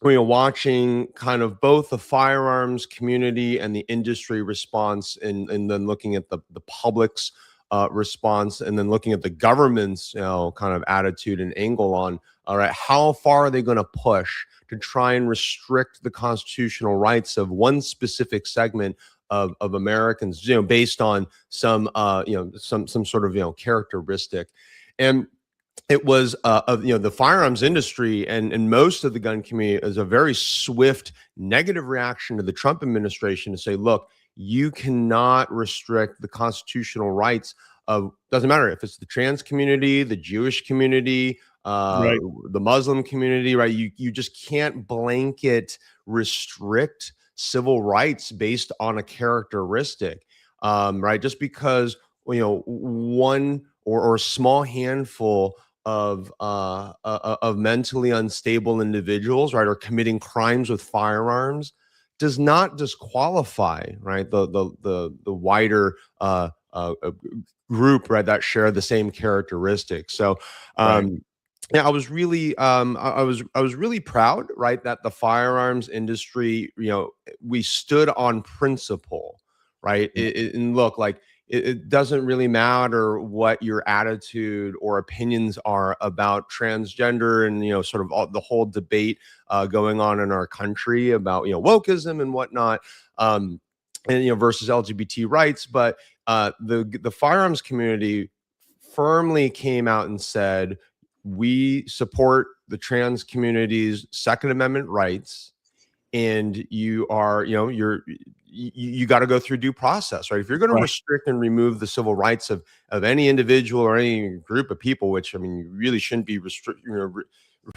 [SPEAKER 11] watching kind of both the firearms community and the industry response, and then looking at the public's response, and then looking at the government's kind of attitude and angle on, all right, how far are they going to push to try and restrict the constitutional rights of one specific segment of Americans, based on some sort of characteristic. And it was the firearms industry and most of the gun community is a very swift negative reaction to the Trump administration to say, look, you cannot restrict the constitutional rights of, doesn't matter if it's the trans community, the Jewish community, the Muslim community, right? You just can't blanket restrict civil rights based on a characteristic, right? Just because one or a small handful of mentally unstable individuals, right, are committing crimes with firearms, does not disqualify, right, the wider group, right, that share the same characteristics. So, yeah, I was really I was really proud, right, that the firearms industry, we stood on principle, right? And look, like it doesn't really matter what your attitude or opinions are about transgender and sort of all, the whole debate going on in our country about wokeism and whatnot, and versus LGBT rights, but the firearms community firmly came out and said, we support the trans community's Second Amendment rights, and you got to go through due process, right? If you're going to restrict and remove the civil rights of any individual or any group of people, which you really shouldn't be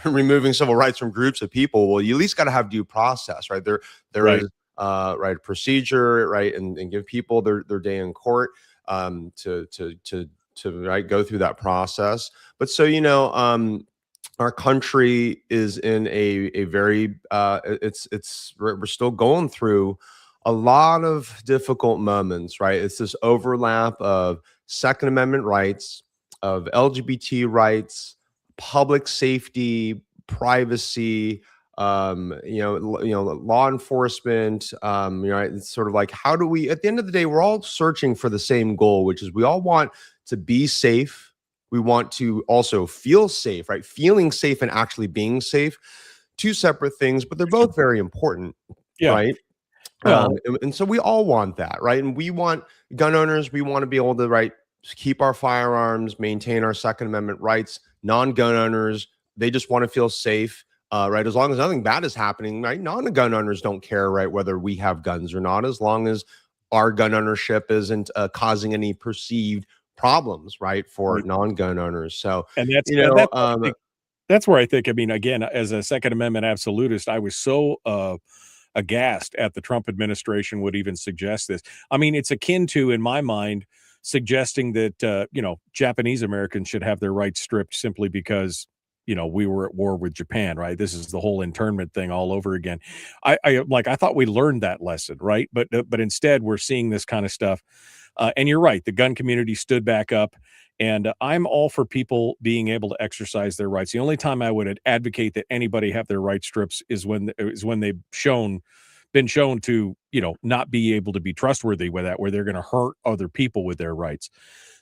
[SPEAKER 11] removing civil rights from groups of people. Well, you at least got to have due process, right? There is right procedure, right, and give people their day in court to right, go through that process. But so our country is in a very we're still going through a lot of difficult moments, right? It's this overlap of Second Amendment rights, of LGBT rights, public safety, privacy, law enforcement, it's sort of like, how do we, at the end of the day, we're all searching for the same goal, which is we all want to be safe. We want to also feel safe, right? Feeling safe and actually being safe, two separate things, but they're both very important, right? And so we all want that, right? And we want gun owners, we want to be able to, right, keep our firearms, maintain our Second Amendment rights. Non-gun owners, they just want to feel safe. Right, as long as nothing bad is happening, right? Non-gun owners don't care, right, whether we have guns or not, as long as our gun ownership isn't causing any perceived problems, right, for non-gun owners. So,
[SPEAKER 9] and that's where I think, I mean, again, as a Second Amendment absolutist, I was so aghast at the Trump administration would even suggest this. I mean, it's akin to, in my mind, suggesting that Japanese Americans should have their rights stripped simply because we were at war with Japan, right? This is the whole internment thing all over again. I thought we learned that lesson, right? But instead we're seeing this kind of stuff. And you're right, the gun community stood back up, and I'm all for people being able to exercise their rights. The only time I would advocate that anybody have their rights stripped is when they've been shown to not be able to be trustworthy with that, where they're going to hurt other people with their rights.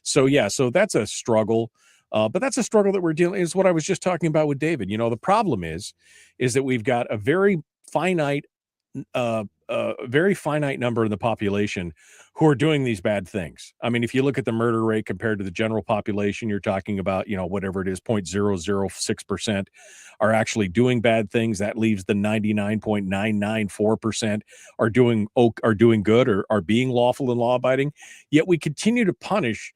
[SPEAKER 9] So that's a struggle. But that's a struggle that we're dealing is what I was just talking about with David. The problem is that we've got a very finite number of the population who are doing these bad things. I mean, if you look at the murder rate compared to the general population, you're talking about, whatever it is, 0.006% are actually doing bad things. That leaves the 99.994% are doing good or are being lawful and law abiding. Yet we continue to punish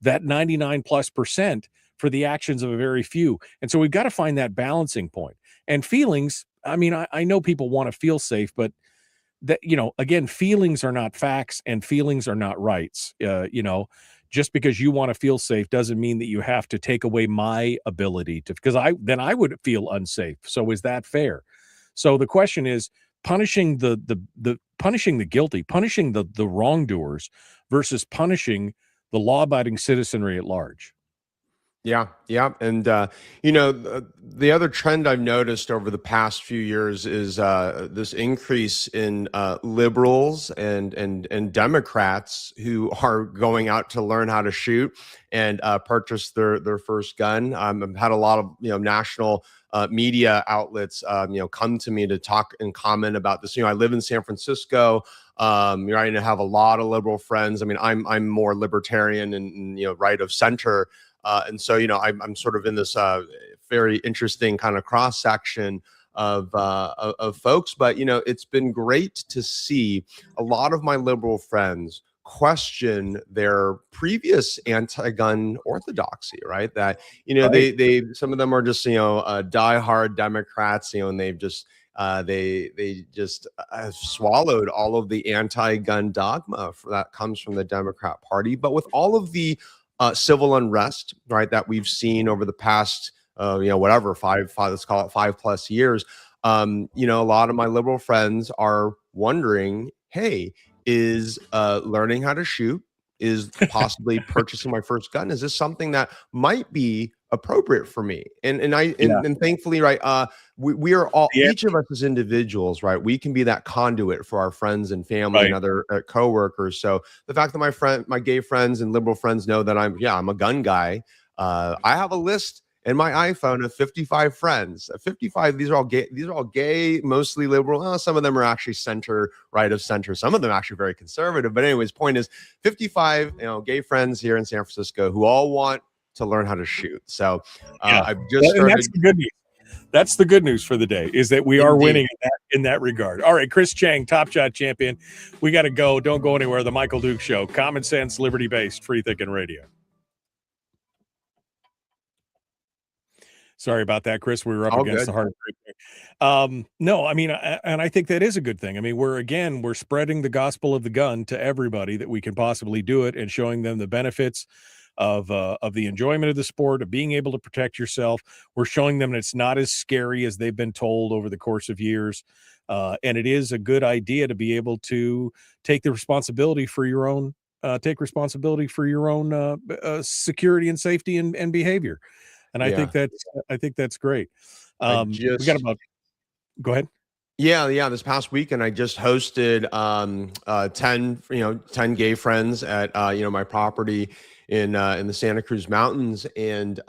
[SPEAKER 9] that 99+% for the actions of a very few. And so we've got to find that balancing point. And feelings, I mean, I know people want to feel safe, but that, again, feelings are not facts and feelings are not rights. Just because you want to feel safe doesn't mean that you have to take away my ability to, because I would feel unsafe. So is that fair? So the question is punishing the guilty, punishing the wrongdoers versus punishing the law-abiding citizenry at large.
[SPEAKER 11] Yeah. And, the other trend I've noticed over the past few years is this increase in liberals and Democrats who are going out to learn how to shoot and purchase their first gun. I've had a lot of, national media outlets, come to me to talk and comment about this. I live in San Francisco. I have a lot of liberal friends. I mean, I'm more libertarian and right of center. And so, I'm sort of in this very interesting kind of cross section of folks. But, it's been great to see a lot of my liberal friends question their previous anti-gun orthodoxy, right? That, they some of them are just, diehard Democrats, and they've just they just swallowed all of the anti-gun dogma that comes from the Democrat Party. But with all of the civil unrest, right, that we've seen over the past, five, let's call it 5+ years, a lot of my liberal friends are wondering, hey, is learning how to shoot, is possibly purchasing my first gun, is this something that might be appropriate for me? And thankfully, right, we are all, each of us as individuals, right, we can be that conduit for our friends and family and other coworkers. So the fact that my gay friends and liberal friends know that I'm a gun guy. I have a list in my iPhone of 55 friends. 55. These are all gay, mostly liberal. Some of them are actually right of center. Some of them actually very conservative. But anyways, point is 55, gay friends here in San Francisco who all want to learn how to shoot. So I've just started.
[SPEAKER 9] That's the good news. That's the good news for the day, is that we are winning in that regard. All right, Chris Cheng, Top Shot champion. We got to go. Don't go anywhere. The Michael Duke Show. Common sense, liberty-based, free thinking radio. Sorry about that, Chris. We were up against the hard break. No, I mean, and I think that is a good thing. I mean, we're spreading the gospel of the gun to everybody that we can possibly do it, and showing them the benefits of the enjoyment of the sport, of being able to protect yourself. We're showing them that it's not as scary as they've been told over the course of years. And it is a good idea to be able to take the responsibility for your own, security and safety and behavior. And I think that's great. We got about, go ahead.
[SPEAKER 11] Yeah. This past weekend, I just hosted 10 gay friends at my property in the Santa Cruz Mountains, and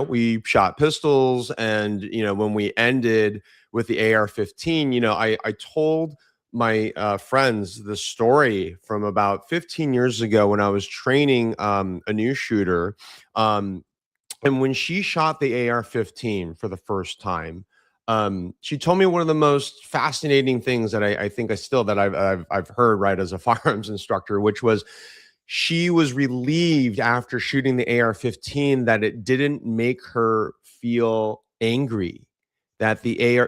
[SPEAKER 11] we shot pistols, and when we ended with the AR-15, I told my friends the story from about 15 years ago when I was training a new shooter, and when she shot the AR-15 for the first time, she told me one of the most fascinating things that I've heard, right, as a firearms instructor, which was she was relieved after shooting the AR-15 that it didn't make her feel angry, that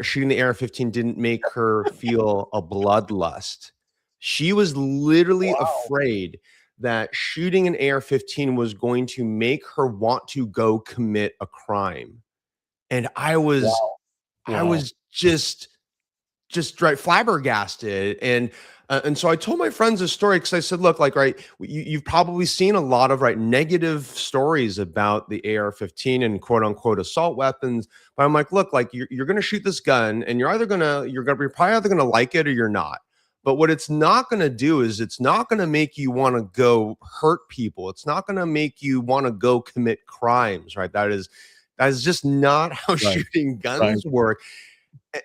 [SPEAKER 11] shooting the AR-15 didn't make her feel a bloodlust. She was literally afraid that shooting an AR-15 was going to make her want to go commit a crime. And I was just right, flabbergasted. And so I told my friends this story because I said, look, like, right, you've probably seen a lot of negative stories about the AR-15 and quote unquote assault weapons. But I'm like, look, like you're going to shoot this gun and you're probably either going to like it or you're not. But what it's not going to do is it's not going to make you want to go hurt people. It's not going to make you want to go commit crimes, right? That is just not how shooting guns work.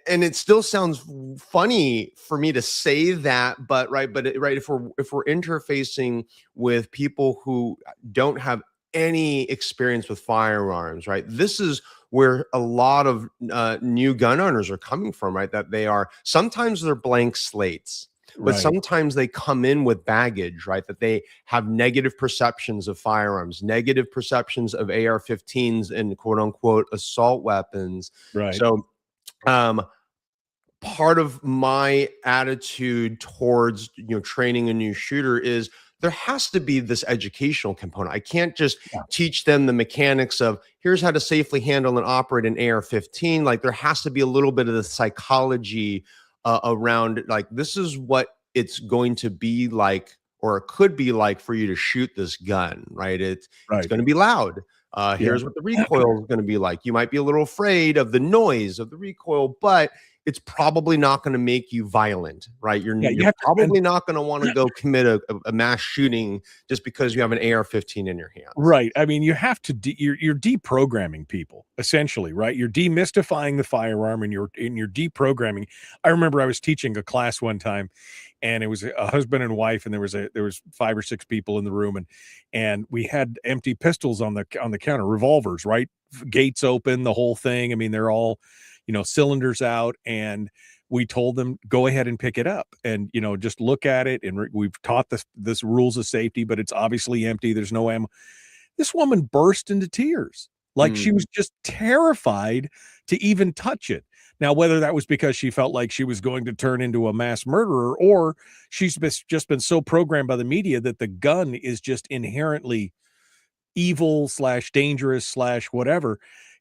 [SPEAKER 11] And it still sounds funny for me to say that, but if we're interfacing with people who don't have any experience with firearms, right? This is where a lot of new gun owners are coming from, right? That sometimes they're blank slates, but sometimes they come in with baggage, right? That they have negative perceptions of firearms, negative perceptions of AR-15s and quote unquote assault weapons.
[SPEAKER 9] Right.
[SPEAKER 11] So, part of my attitude towards training a new shooter is there has to be this educational component. I can't just teach them the mechanics of here's how to safely handle and operate an AR-15. Like there has to be a little bit of the psychology around like this is what it's going to be like, or it could be like for you to shoot this gun, right? It's going to be loud. Here's what the recoil is going to be like. You might be a little afraid of the noise of the recoil, but it's probably not going to make you violent, right? You're probably not going to want to go commit a mass shooting just because you have an AR-15 in your hand.
[SPEAKER 9] Right. I mean, you have to, you're deprogramming people essentially, right? You're demystifying the firearm and you're deprogramming. I remember I was teaching a class one time and it was a husband and wife, and there was 5 or 6 people in the room, and we had empty pistols on the counter, revolvers, right? Gates open, the whole thing. I mean, they're all, cylinders out, and we told them, go ahead and pick it up and, just look at it. And we've taught this rules of safety, but it's obviously empty. There's no ammo. This woman burst into tears. Like she was just terrified to even touch it. Now, whether that was because she felt like she was going to turn into a mass murderer, or she's just been so programmed by the media that the gun is just inherently evil / dangerous / whatever.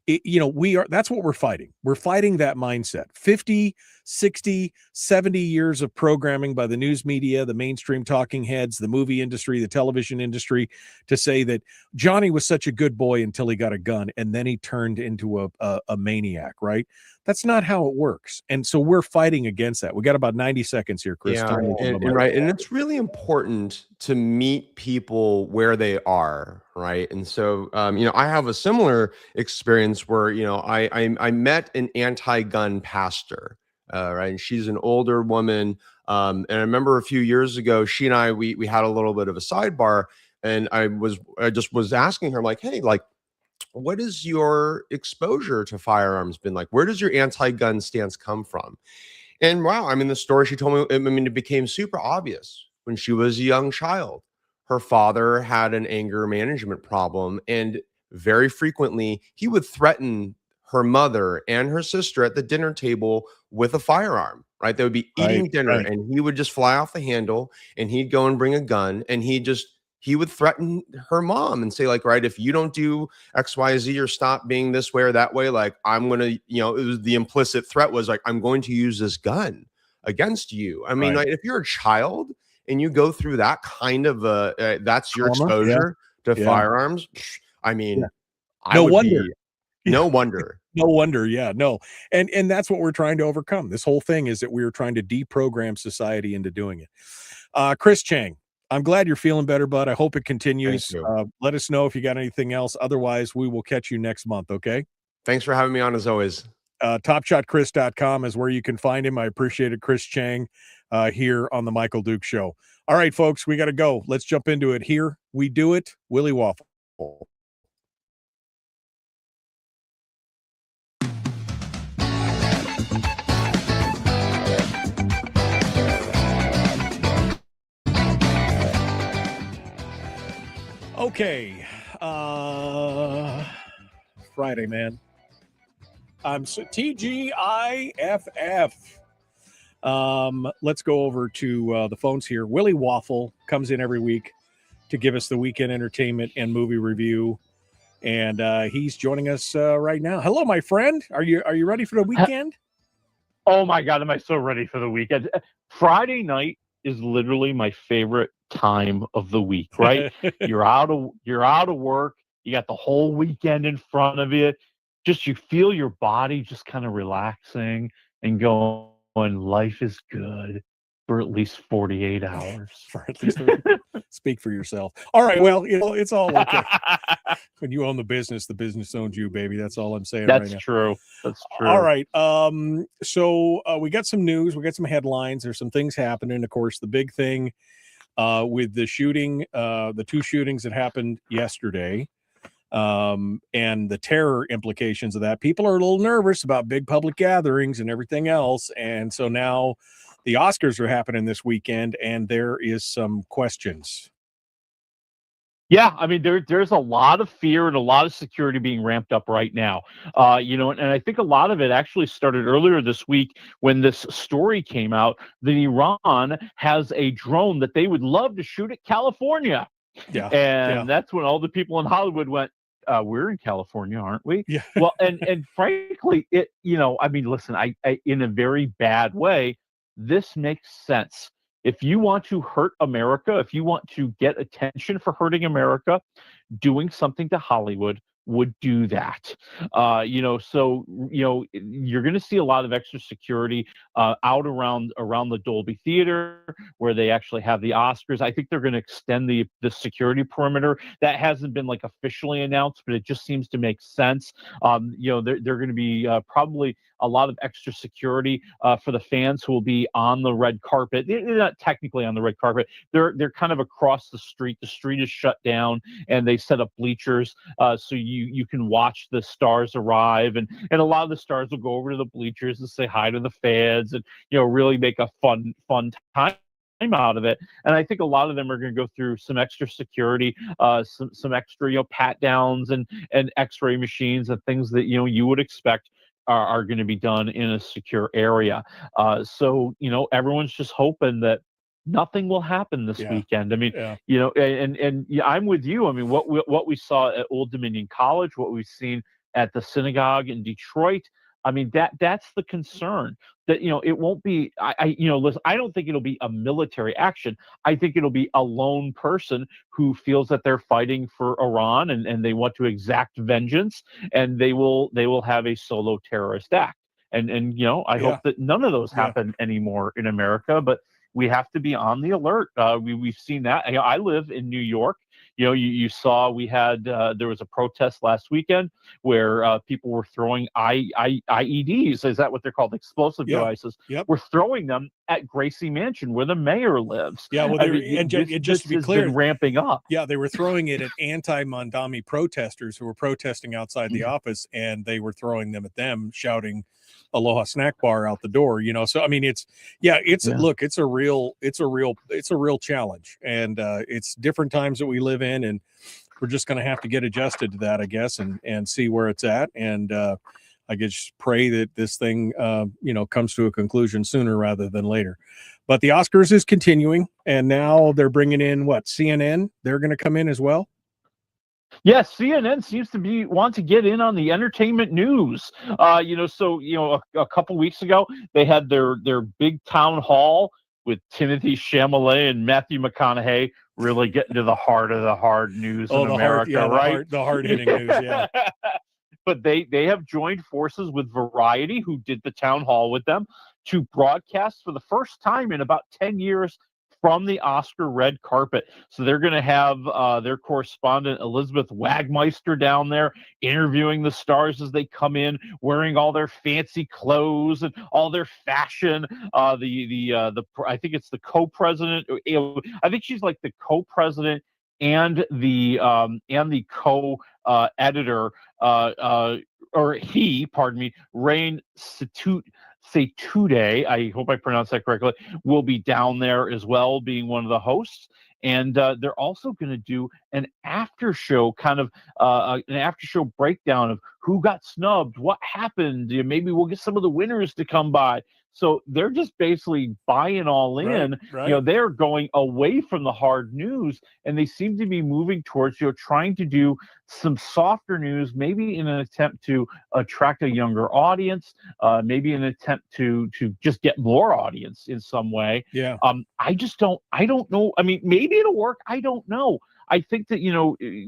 [SPEAKER 9] That's what we're fighting. We're fighting that mindset. 50, 60, 70 years of programming by the news media, the mainstream talking heads, the movie industry, the television industry, to say that Johnny was such a good boy until he got a gun and then he turned into a maniac, right? That's not how it works. And so we're fighting against that. We got about 90 seconds here, Chris.
[SPEAKER 11] Yeah, and it's really important to meet people where they are, right? And so, I have a similar experience where, I met an anti-gun pastor, right? And she's an older woman. And I remember a few years ago, she and I, we had a little bit of a sidebar, and I just was asking her, like, hey, like, what is your exposure to firearms been like? Where does your anti-gun stance come from? And wow, I mean, the story she told me, it became super obvious. When she was a young child, her father had an anger management problem, and very frequently he would threaten her mother and her sister at the dinner table with a firearm, right? They would be eating dinner and he would just fly off the handle and he'd go and bring a gun, and he would threaten her mom and say, like, right, if you don't do X, Y, Z or stop being this way or that way, like, I'm going to, it was the implicit threat was like, I'm going to use this gun against you. I mean, like, if you're a child and you go through that kind of that's your exposure to firearms. I mean,
[SPEAKER 9] no wonder.
[SPEAKER 11] No wonder.
[SPEAKER 9] No wonder. Yeah, no. And that's what we're trying to overcome. This whole thing is that we're trying to deprogram society into doing it. Chris Cheng, I'm glad you're feeling better, bud. I hope it continues. Let us know if you got anything else. Otherwise, we will catch you next month. Okay.
[SPEAKER 11] Thanks for having me on as always.
[SPEAKER 9] TopShotChris.com is where you can find him. I appreciate it. Chris Cheng here on the Michael Duke Show. All right, folks, we got to go. Let's jump into it. Here we do it. Willie Waffle. Okay. Friday, man. I'm TGIFF. Let's go over to the phones here. Willie Waffle comes in every week. to give us the weekend entertainment and movie review. And he's joining us right now. Hello, my friend. Are you ready for the weekend?
[SPEAKER 14] Oh my God, am I so ready for the weekend? Friday night is literally my favorite time of the week, right? You're out of work. You got the whole weekend in front of you. Just you feel your body just kind of relaxing and going, life is good for at least 48 hours.
[SPEAKER 9] For at least speak for yourself. All right. Well, it's all okay. When you own the business owns you, baby. That's all I'm saying right now.
[SPEAKER 14] That's true.
[SPEAKER 9] All right. So we got some news. We got some headlines. There's some things happening. Of course, the big thing with the shooting, the 2 shootings that happened yesterday, and the terror implications of that. People are a little nervous about big public gatherings and everything else. And so now the Oscars are happening this weekend, and there is some questions.
[SPEAKER 14] Yeah, I mean, there's a lot of fear and a lot of security being ramped up right now. And I think a lot of it actually started earlier this week when this story came out that Iran has a drone that they would love to shoot at California.
[SPEAKER 9] Yeah.
[SPEAKER 14] And that's when all the people in Hollywood went, we're in California, aren't we?
[SPEAKER 9] Yeah.
[SPEAKER 14] Well, and frankly, listen, I in a very bad way, this makes sense. If you want to hurt America, if you want to get attention for hurting America, doing something to Hollywood would do that. So you're going to see a lot of extra security out around the Dolby Theater where they actually have the Oscars. I think they're going to extend the security perimeter. That hasn't been like officially announced, but it just seems to make sense. They're going to be probably a lot of extra security for the fans who will be on the red carpet. They're not technically on the red carpet. They're kind of across the street. The street is shut down, and they set up bleachers so you can watch the stars arrive, and a lot of the stars will go over to the bleachers and say hi to the fans, and really make a fun time out of it. And I think a lot of them are going to go through some extra security, some extra pat downs and X-ray machines and things that you would expect are going to be done in a secure area. So everyone's just hoping that nothing will happen this weekend. I mean, and I'm with you. I mean, what we saw at Old Dominion College, what we've seen at the synagogue in Detroit. I mean, that's the concern, that it won't be. Listen, I don't think it'll be a military action. I think it'll be a lone person who feels that they're fighting for Iran and they want to exact vengeance, and they will have a solo terrorist act. And I hope that none of those happen anymore in America, but we have to be on the alert. We've seen that. I live in New York. You saw we had there was a protest last weekend where people were throwing IEDs. Is that what they're called? Explosive devices.
[SPEAKER 9] Yep.
[SPEAKER 14] We're throwing them at Gracie Mansion where the mayor lives.
[SPEAKER 9] Yeah, well, just to be clear,
[SPEAKER 14] been ramping up.
[SPEAKER 9] Yeah, they were throwing it at anti-Mandami protesters who were protesting outside the office, and they were throwing them at them, shouting Aloha Snack Bar out the door. So I mean, look, it's a real challenge, and it's different times that we live in, and we're just going to have to get adjusted to that, I guess, and see where it's at. And I just pray that this thing, comes to a conclusion sooner rather than later. But the Oscars is continuing, and now they're bringing in CNN. They're going to come in as well.
[SPEAKER 14] Yes, CNN seems to want to get in on the entertainment news. A couple weeks ago they had their big town hall with Timothy Chalamet and Matthew McConaughey, really getting to the heart of the hard news in America, right?
[SPEAKER 9] The hard-hitting news, yeah.
[SPEAKER 14] But they have joined forces with Variety, who did the town hall with them, to broadcast for the first time in about 10 years from the Oscar red carpet. So they're going to have their correspondent Elizabeth Wagmeister down there interviewing the stars as they come in, wearing all their fancy clothes and all their fashion. I think it's the co-president. I think she's like the co-president and the co-editor, Rain Setude, I hope I pronounced that correctly, will be down there as well, being one of the hosts. And they're also going to do an after show breakdown of who got snubbed, what happened. Maybe we'll get some of the winners to come by. So they're just basically buying all in.
[SPEAKER 9] Right.
[SPEAKER 14] They're going away from the hard news, and they seem to be moving towards, trying to do some softer news, maybe in an attempt to attract a younger audience, maybe an attempt to just get more audience in some way.
[SPEAKER 9] Yeah.
[SPEAKER 14] I don't know. I mean, maybe it'll work. I don't know. I think that,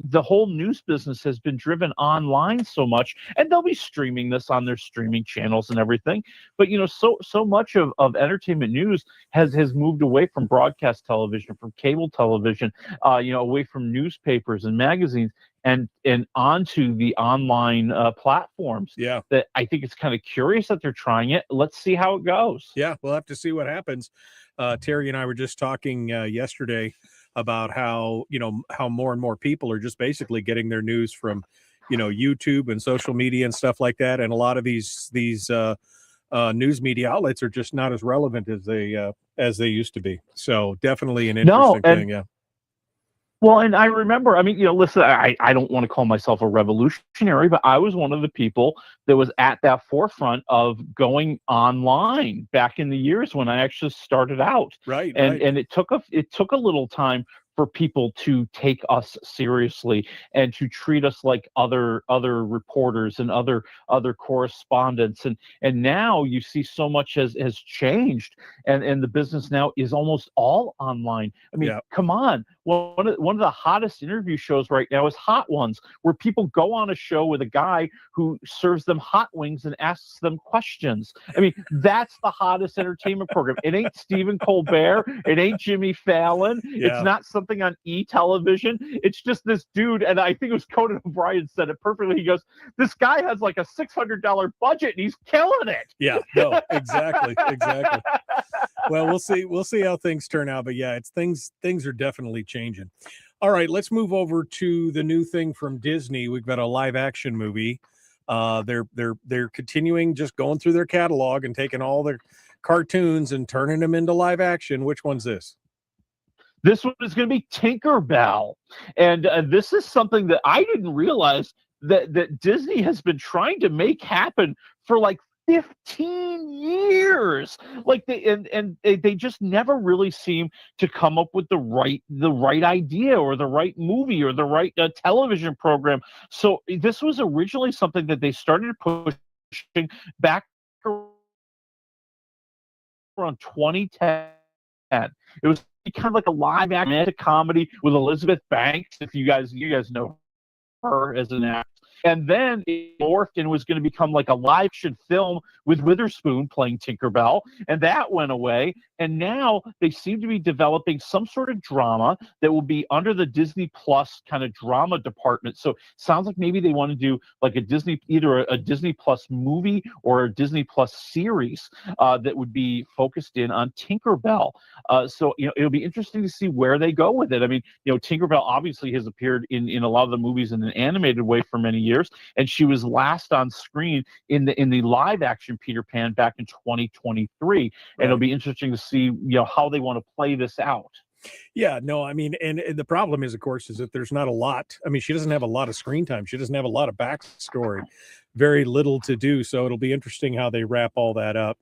[SPEAKER 14] the whole news business has been driven online so much, and they'll be streaming this on their streaming channels and everything. But, so much of entertainment news has moved away from broadcast television, from cable television, away from newspapers and magazines and onto the online platforms.
[SPEAKER 9] Yeah.
[SPEAKER 14] That I think it's kind of curious that they're trying it. Let's see how it goes.
[SPEAKER 9] Yeah, we'll have to see what happens. Terry and I were just talking yesterday about how more and more people are just basically getting their news from, YouTube and social media and stuff like that. And a lot of these news media outlets are just not as relevant as they used to be. So definitely an interesting thing. Yeah.
[SPEAKER 14] Well, and I remember, listen, I don't want to call myself a revolutionary, but I was one of the people that was at that forefront of going online back in the years when I actually started out.
[SPEAKER 9] Right.
[SPEAKER 14] And it took a little time for people to take us seriously and to treat us like other reporters and other correspondents. And now you see so much has changed, and the business now is almost all online. I mean, come on. One of the hottest interview shows right now is Hot Ones, where people go on a show with a guy who serves them hot wings and asks them questions. I mean, that's the hottest entertainment program. It ain't Stephen Colbert. It ain't Jimmy Fallon.
[SPEAKER 9] Yeah.
[SPEAKER 14] It's not something on E-television. It's just this dude, and I think it was Conan O'Brien said it perfectly. He goes, "This guy has like a $600 budget, and he's killing it."
[SPEAKER 9] Yeah, no, exactly. Well, we'll see how things turn out, but yeah, things are definitely changing. All right, let's move over to the new thing from Disney. We've got a live action movie. They're continuing, just going through their catalog and taking all their cartoons and turning them into live action. Which one's this?
[SPEAKER 14] This one is going to be Tinkerbell. And this is something that I didn't realize that Disney has been trying to make happen for like 15 years. Like they just never really seem to come up with the right idea or the right movie or the right television program. So this was originally something that they started pushing back around 2010. It was kind of like a live action comedy with Elizabeth Banks, if you guys know her as an actor. And then it morphed and was going to become like a live action film with Witherspoon playing Tinkerbell, and that went away. And now they seem to be developing some sort of drama that will be under the Disney Plus kind of drama department. So it sounds like maybe they want to do like either a Disney Plus movie or a Disney Plus series that would be focused in on Tinkerbell. So it'll be interesting to see where they go with it. I mean, Tinkerbell obviously has appeared in a lot of the movies in an animated way for many years, and she was last on screen in the live action Peter Pan back in 2023. Right. And it'll be interesting to see how they want to play this out.
[SPEAKER 9] Yeah, no, I mean, and the problem is, of course, is that there's not a lot. I mean, she doesn't have a lot of screen time. She doesn't have a lot of backstory, very little to do. So it'll be interesting how they wrap all that up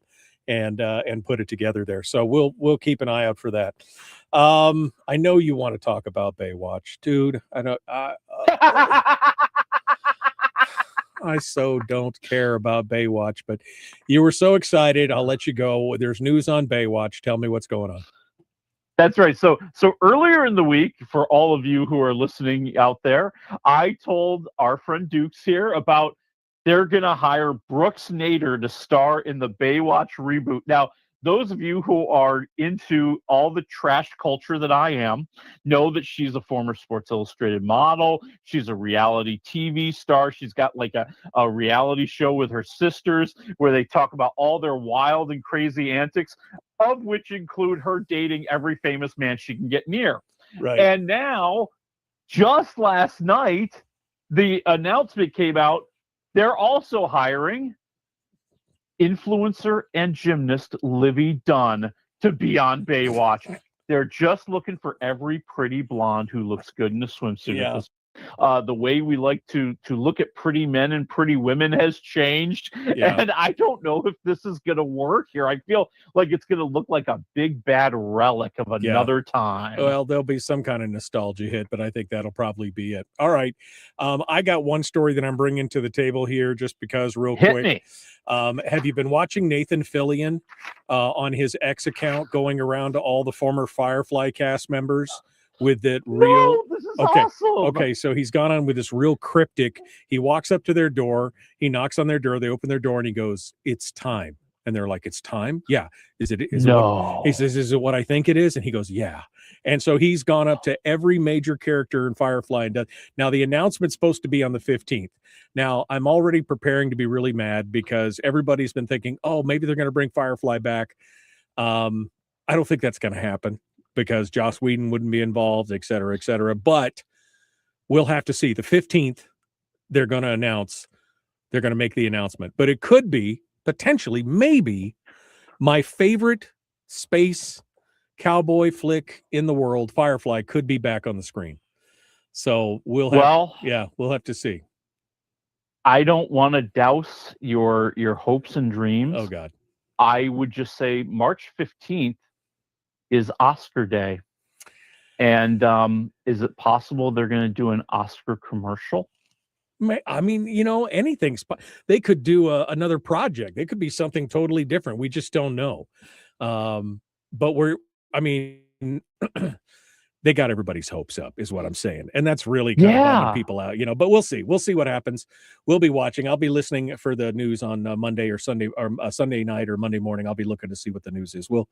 [SPEAKER 9] and put it together there. So we'll keep an eye out for that. I know you want to talk about Baywatch, dude. I know. I so don't care about Baywatch, but you were so excited. I'll let you go. There's news on Baywatch. Tell me what's going on.
[SPEAKER 14] That's right. So earlier in the week, for all of you who are listening out there, I told our friend Dukes here about they're going to hire Brooks Nader to star in the Baywatch reboot. Now, those of you who are into all the trash culture that I am know that she's a former Sports Illustrated model. She's a reality TV star. She's got like a reality show with her sisters where they talk about all their wild and crazy antics, of which include her dating every famous man she can get near.
[SPEAKER 9] Right.
[SPEAKER 14] And now, just last night, the announcement came out. They're also hiring influencer and gymnast Livy Dunn to be on Baywatch. They're just looking for every pretty blonde who looks good in a swimsuit.
[SPEAKER 9] Yeah.
[SPEAKER 14] The way we like to look at pretty men and pretty women has changed.
[SPEAKER 9] Yeah.
[SPEAKER 14] And I don't know if this is going to work here. I feel like it's going to look like a big bad relic of another time.
[SPEAKER 9] Well, there'll be some kind of nostalgia hit, but I think that'll probably be it. All right. I got one story that I'm bringing to the table here just because real
[SPEAKER 14] Hit
[SPEAKER 9] quick.
[SPEAKER 14] me.
[SPEAKER 9] Have you been watching Nathan Fillion on his X account going around to all the former Firefly cast members with that real?
[SPEAKER 14] No, this is awesome.
[SPEAKER 9] Okay, so he's gone on with this real cryptic. He walks up to their door, he knocks on their door, they open their door, and he goes, "It's time." And they're like, "It's time?" "Yeah." Is it what, he says, "Is it what I think it is?" And he goes, "Yeah." And so he's gone up to every major character in Firefly and does. Now the announcement's supposed to be on the 15th. Now I'm already preparing to be really mad because everybody's been thinking, oh, maybe they're going to bring Firefly back. I don't think that's going to happen because Joss Whedon wouldn't be involved, et cetera, et cetera. But we'll have to see. The 15th, they're going to announce. They're going to make the announcement. But it could be, potentially, maybe, my favorite space cowboy flick in the world, Firefly, could be back on the screen. So we'll have to see.
[SPEAKER 14] I don't want to douse your hopes and dreams.
[SPEAKER 9] Oh God.
[SPEAKER 14] I would just say March 15th is Oscar Day. And is it possible they're going to do an Oscar commercial?
[SPEAKER 9] I mean, anything's. They could do another project. It could be something totally different. We just don't know. But they got everybody's hopes up, is what I'm saying, and that's really kind of bumming people out, But we'll see. We'll see what happens. We'll be watching. I'll be listening for the news on Monday or Sunday, or Sunday night or Monday morning. I'll be looking to see what the news is. We'll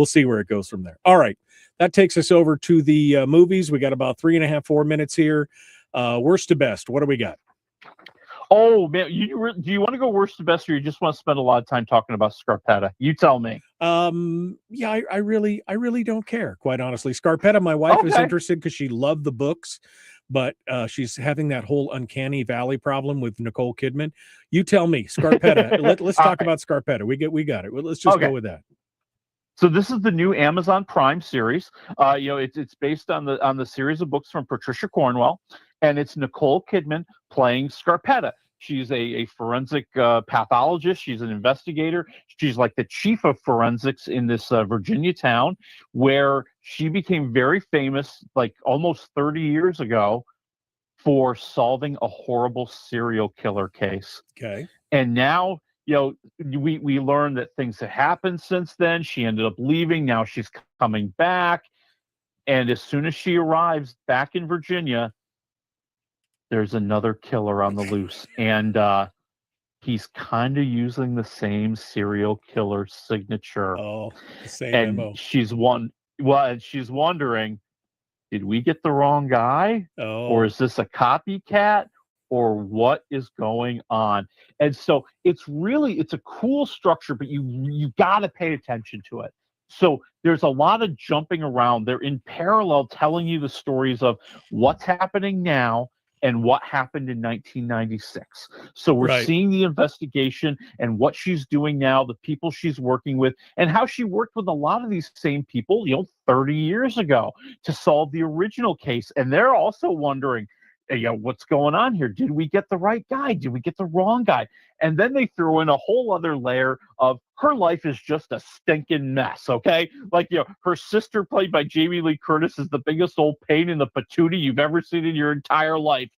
[SPEAKER 9] see where it goes from there. All right, that takes us over to the movies. We got about 3.5-4 minutes here. Worst to best. What do we got?
[SPEAKER 14] Oh man, do you want to go worst to best, or you just want to spend a lot of time talking about Scarpetta? You tell me.
[SPEAKER 9] Yeah, I really don't care, quite honestly. Scarpetta, my wife is interested because she loved the books, but she's having that whole Uncanny Valley problem with Nicole Kidman. You tell me, Scarpetta. Let's talk about Scarpetta. We got it. Let's just go with that.
[SPEAKER 14] So this is the new Amazon Prime series. It's based on the series of books from Patricia Cornwell, and it's Nicole Kidman playing Scarpetta. She's a forensic pathologist. She's an investigator. She's like the chief of forensics in this Virginia town, where she became very famous, like almost 30 years ago, for solving a horrible serial killer case.
[SPEAKER 9] Okay.
[SPEAKER 14] And now, we learned that things have happened since then. She ended up leaving. Now she's coming back. And as soon as she arrives back in Virginia, there's another killer on the loose. And he's kind of using the same serial killer signature.
[SPEAKER 9] Oh, the same MO.
[SPEAKER 14] She's wondering, did we get the wrong guy?
[SPEAKER 9] Oh.
[SPEAKER 14] Or is this a copycat? Or what is going on? And so it's a cool structure, but you got to pay attention to it. So there's a lot of jumping around. They're in parallel telling you the stories of what's happening now and what happened in 1996. So we're seeing the investigation and what she's doing now, the people she's working with, and how she worked with a lot of these same people, 30 years ago to solve the original case. And they're also wondering, what's going on here? Did we get the right guy? Did we get the wrong guy? And then they throw in a whole other layer of her life is just a stinking mess, okay? Like, her sister, played by Jamie Lee Curtis, is the biggest old pain in the patootie you've ever seen in your entire life.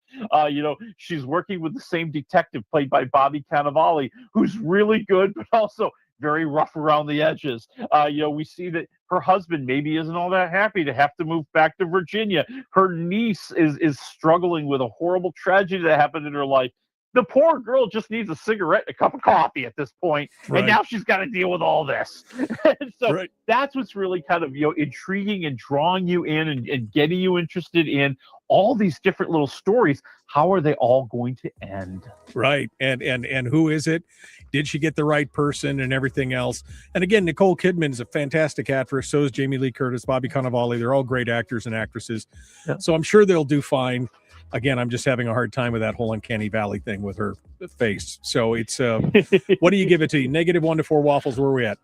[SPEAKER 14] She's working with the same detective, played by Bobby Cannavale, who's really good, but also very rough around the edges. We see that her husband maybe isn't all that happy to have to move back to Virginia. Her niece is struggling with a horrible tragedy that happened in her life. The poor girl just needs a cigarette and a cup of coffee at this point, and now she's got to deal with all this. And so that's what's really kind of intriguing and drawing you in and getting you interested in all these different little stories. How are they all going to end?
[SPEAKER 9] Right. And who is it? Did she get the right person and everything else? And again, Nicole Kidman is a fantastic actress. So is Jamie Lee Curtis, Bobby Cannavale. They're all great actors and actresses. Yeah. So I'm sure they'll do fine. Again, I'm just having a hard time with that whole Uncanny Valley thing with her face. So it's what do you give it to you? -1 to 4 waffles. Where are we at?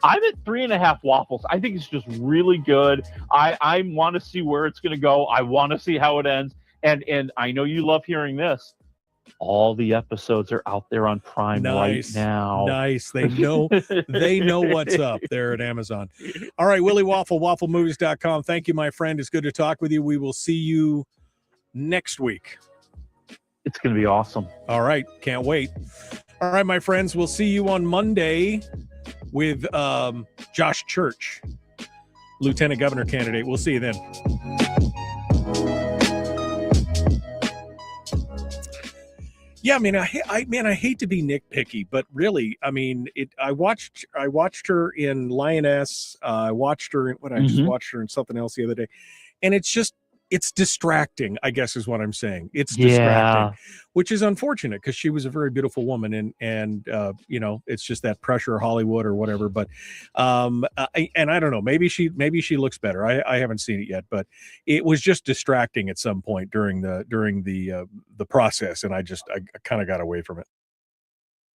[SPEAKER 14] I'm at 3.5 waffles. I think it's just really good. I want to see where it's going to go. I want to see how it ends. And I know you love hearing this. All the episodes are out there on Prime right now.
[SPEAKER 9] Nice. They know what's up there at Amazon. All right, Willie Waffle, wafflemovies.com. Thank you, my friend. It's good to talk with you. We will see you next week.
[SPEAKER 14] It's going to be awesome.
[SPEAKER 9] All right. Can't wait. All right, my friends. We'll see you on Monday with Josh Church, Lieutenant Governor candidate. We'll see you then. Yeah, I mean, I hate to be nitpicky, but really, I mean, I watched her in Lioness. I watched her in just watched her in something else the other day, and it's distracting, I guess is what I'm saying. It's distracting, which is unfortunate because she was a very beautiful woman, and you know, it's just that pressure of Hollywood or whatever. But I don't know, maybe she looks better. I haven't seen it yet, but it was just distracting at some point during the process, and I kind of got away from it.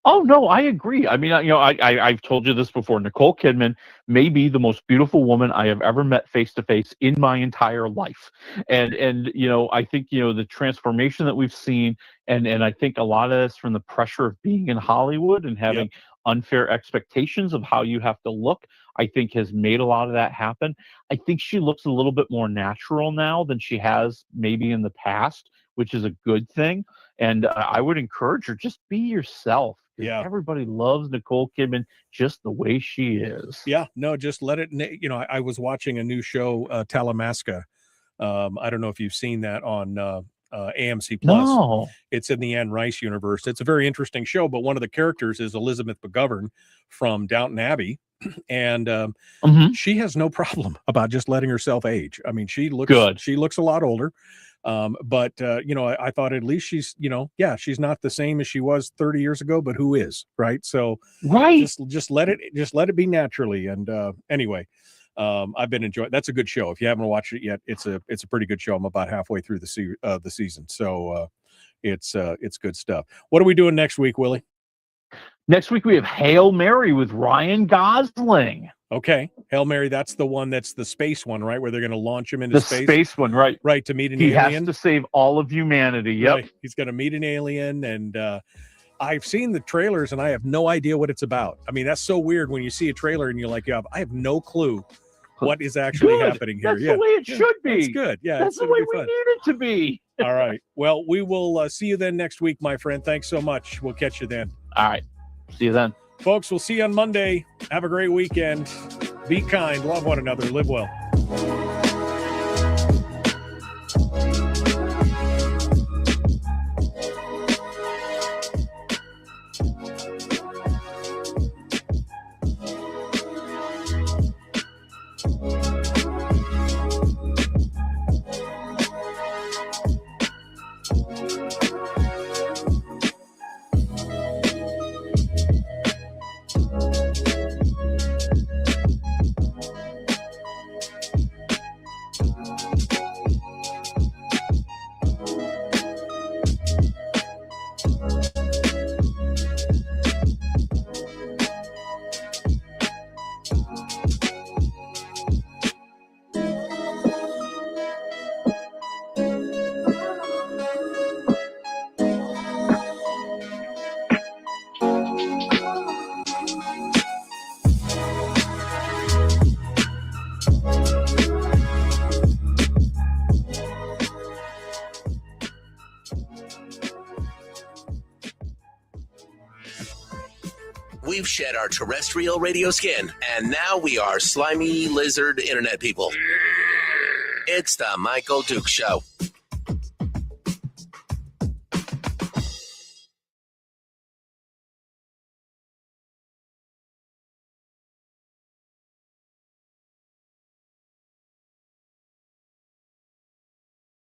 [SPEAKER 14] Oh, no, I agree. I mean, you know, I've told you this before. Nicole Kidman may be the most beautiful woman I have ever met face to face in my entire life. And you know, I think, you know, the transformation that we've seen, and I think a lot of this from the pressure of being in Hollywood and having unfair expectations of how you have to look, I think has made a lot of that happen. I think she looks a little bit more natural now than she has maybe in the past, which is a good thing. And I would encourage her, just be yourself. Yeah, everybody loves Nicole Kidman just the way she is.
[SPEAKER 9] Yeah, no, just let it. You know, I was watching a new show, Talamasca. I don't know if you've seen that on AMC Plus.
[SPEAKER 14] No,
[SPEAKER 9] it's in the Anne Rice universe. It's a very interesting show, but one of the characters is Elizabeth McGovern from Downton Abbey, and she has no problem about just letting herself age. I mean, she looks good. She looks a lot older. But you know, I thought at least she's, you know, she's not the same as she was 30 years ago, but who is, right? So just let it be naturally. And anyway, I've been enjoying. That's a good show. If you haven't watched it yet, it's a pretty good show. I'm about halfway through the season, so it's good stuff. What are we doing next week, Willie?
[SPEAKER 14] Next week we have Hail Mary with Ryan Gosling.
[SPEAKER 9] Okay, Hail Mary, that's the one that's the space one, right? Where they're going to launch him into space.
[SPEAKER 14] The space one, right?
[SPEAKER 9] Right, to meet an alien.
[SPEAKER 14] He has to save all of humanity. Yep.
[SPEAKER 9] Right. He's going to meet an alien, and I've seen the trailers, and I have no idea what it's about. I mean, that's so weird when you see a trailer and you're like, I have no clue what is actually happening here.
[SPEAKER 14] That's the way it should be.
[SPEAKER 9] That's good. Yeah,
[SPEAKER 14] that's the way we need it to be.
[SPEAKER 9] All right. Well, we will see you then next week, my friend. Thanks so much. We'll catch you then.
[SPEAKER 14] All right. See you then.
[SPEAKER 9] Folks, we'll see you on Monday. Have a great weekend. Be kind. Love one another. Live well.
[SPEAKER 1] We've shed our terrestrial radio skin, and now we are slimy lizard internet people. It's the Michael Duke Show.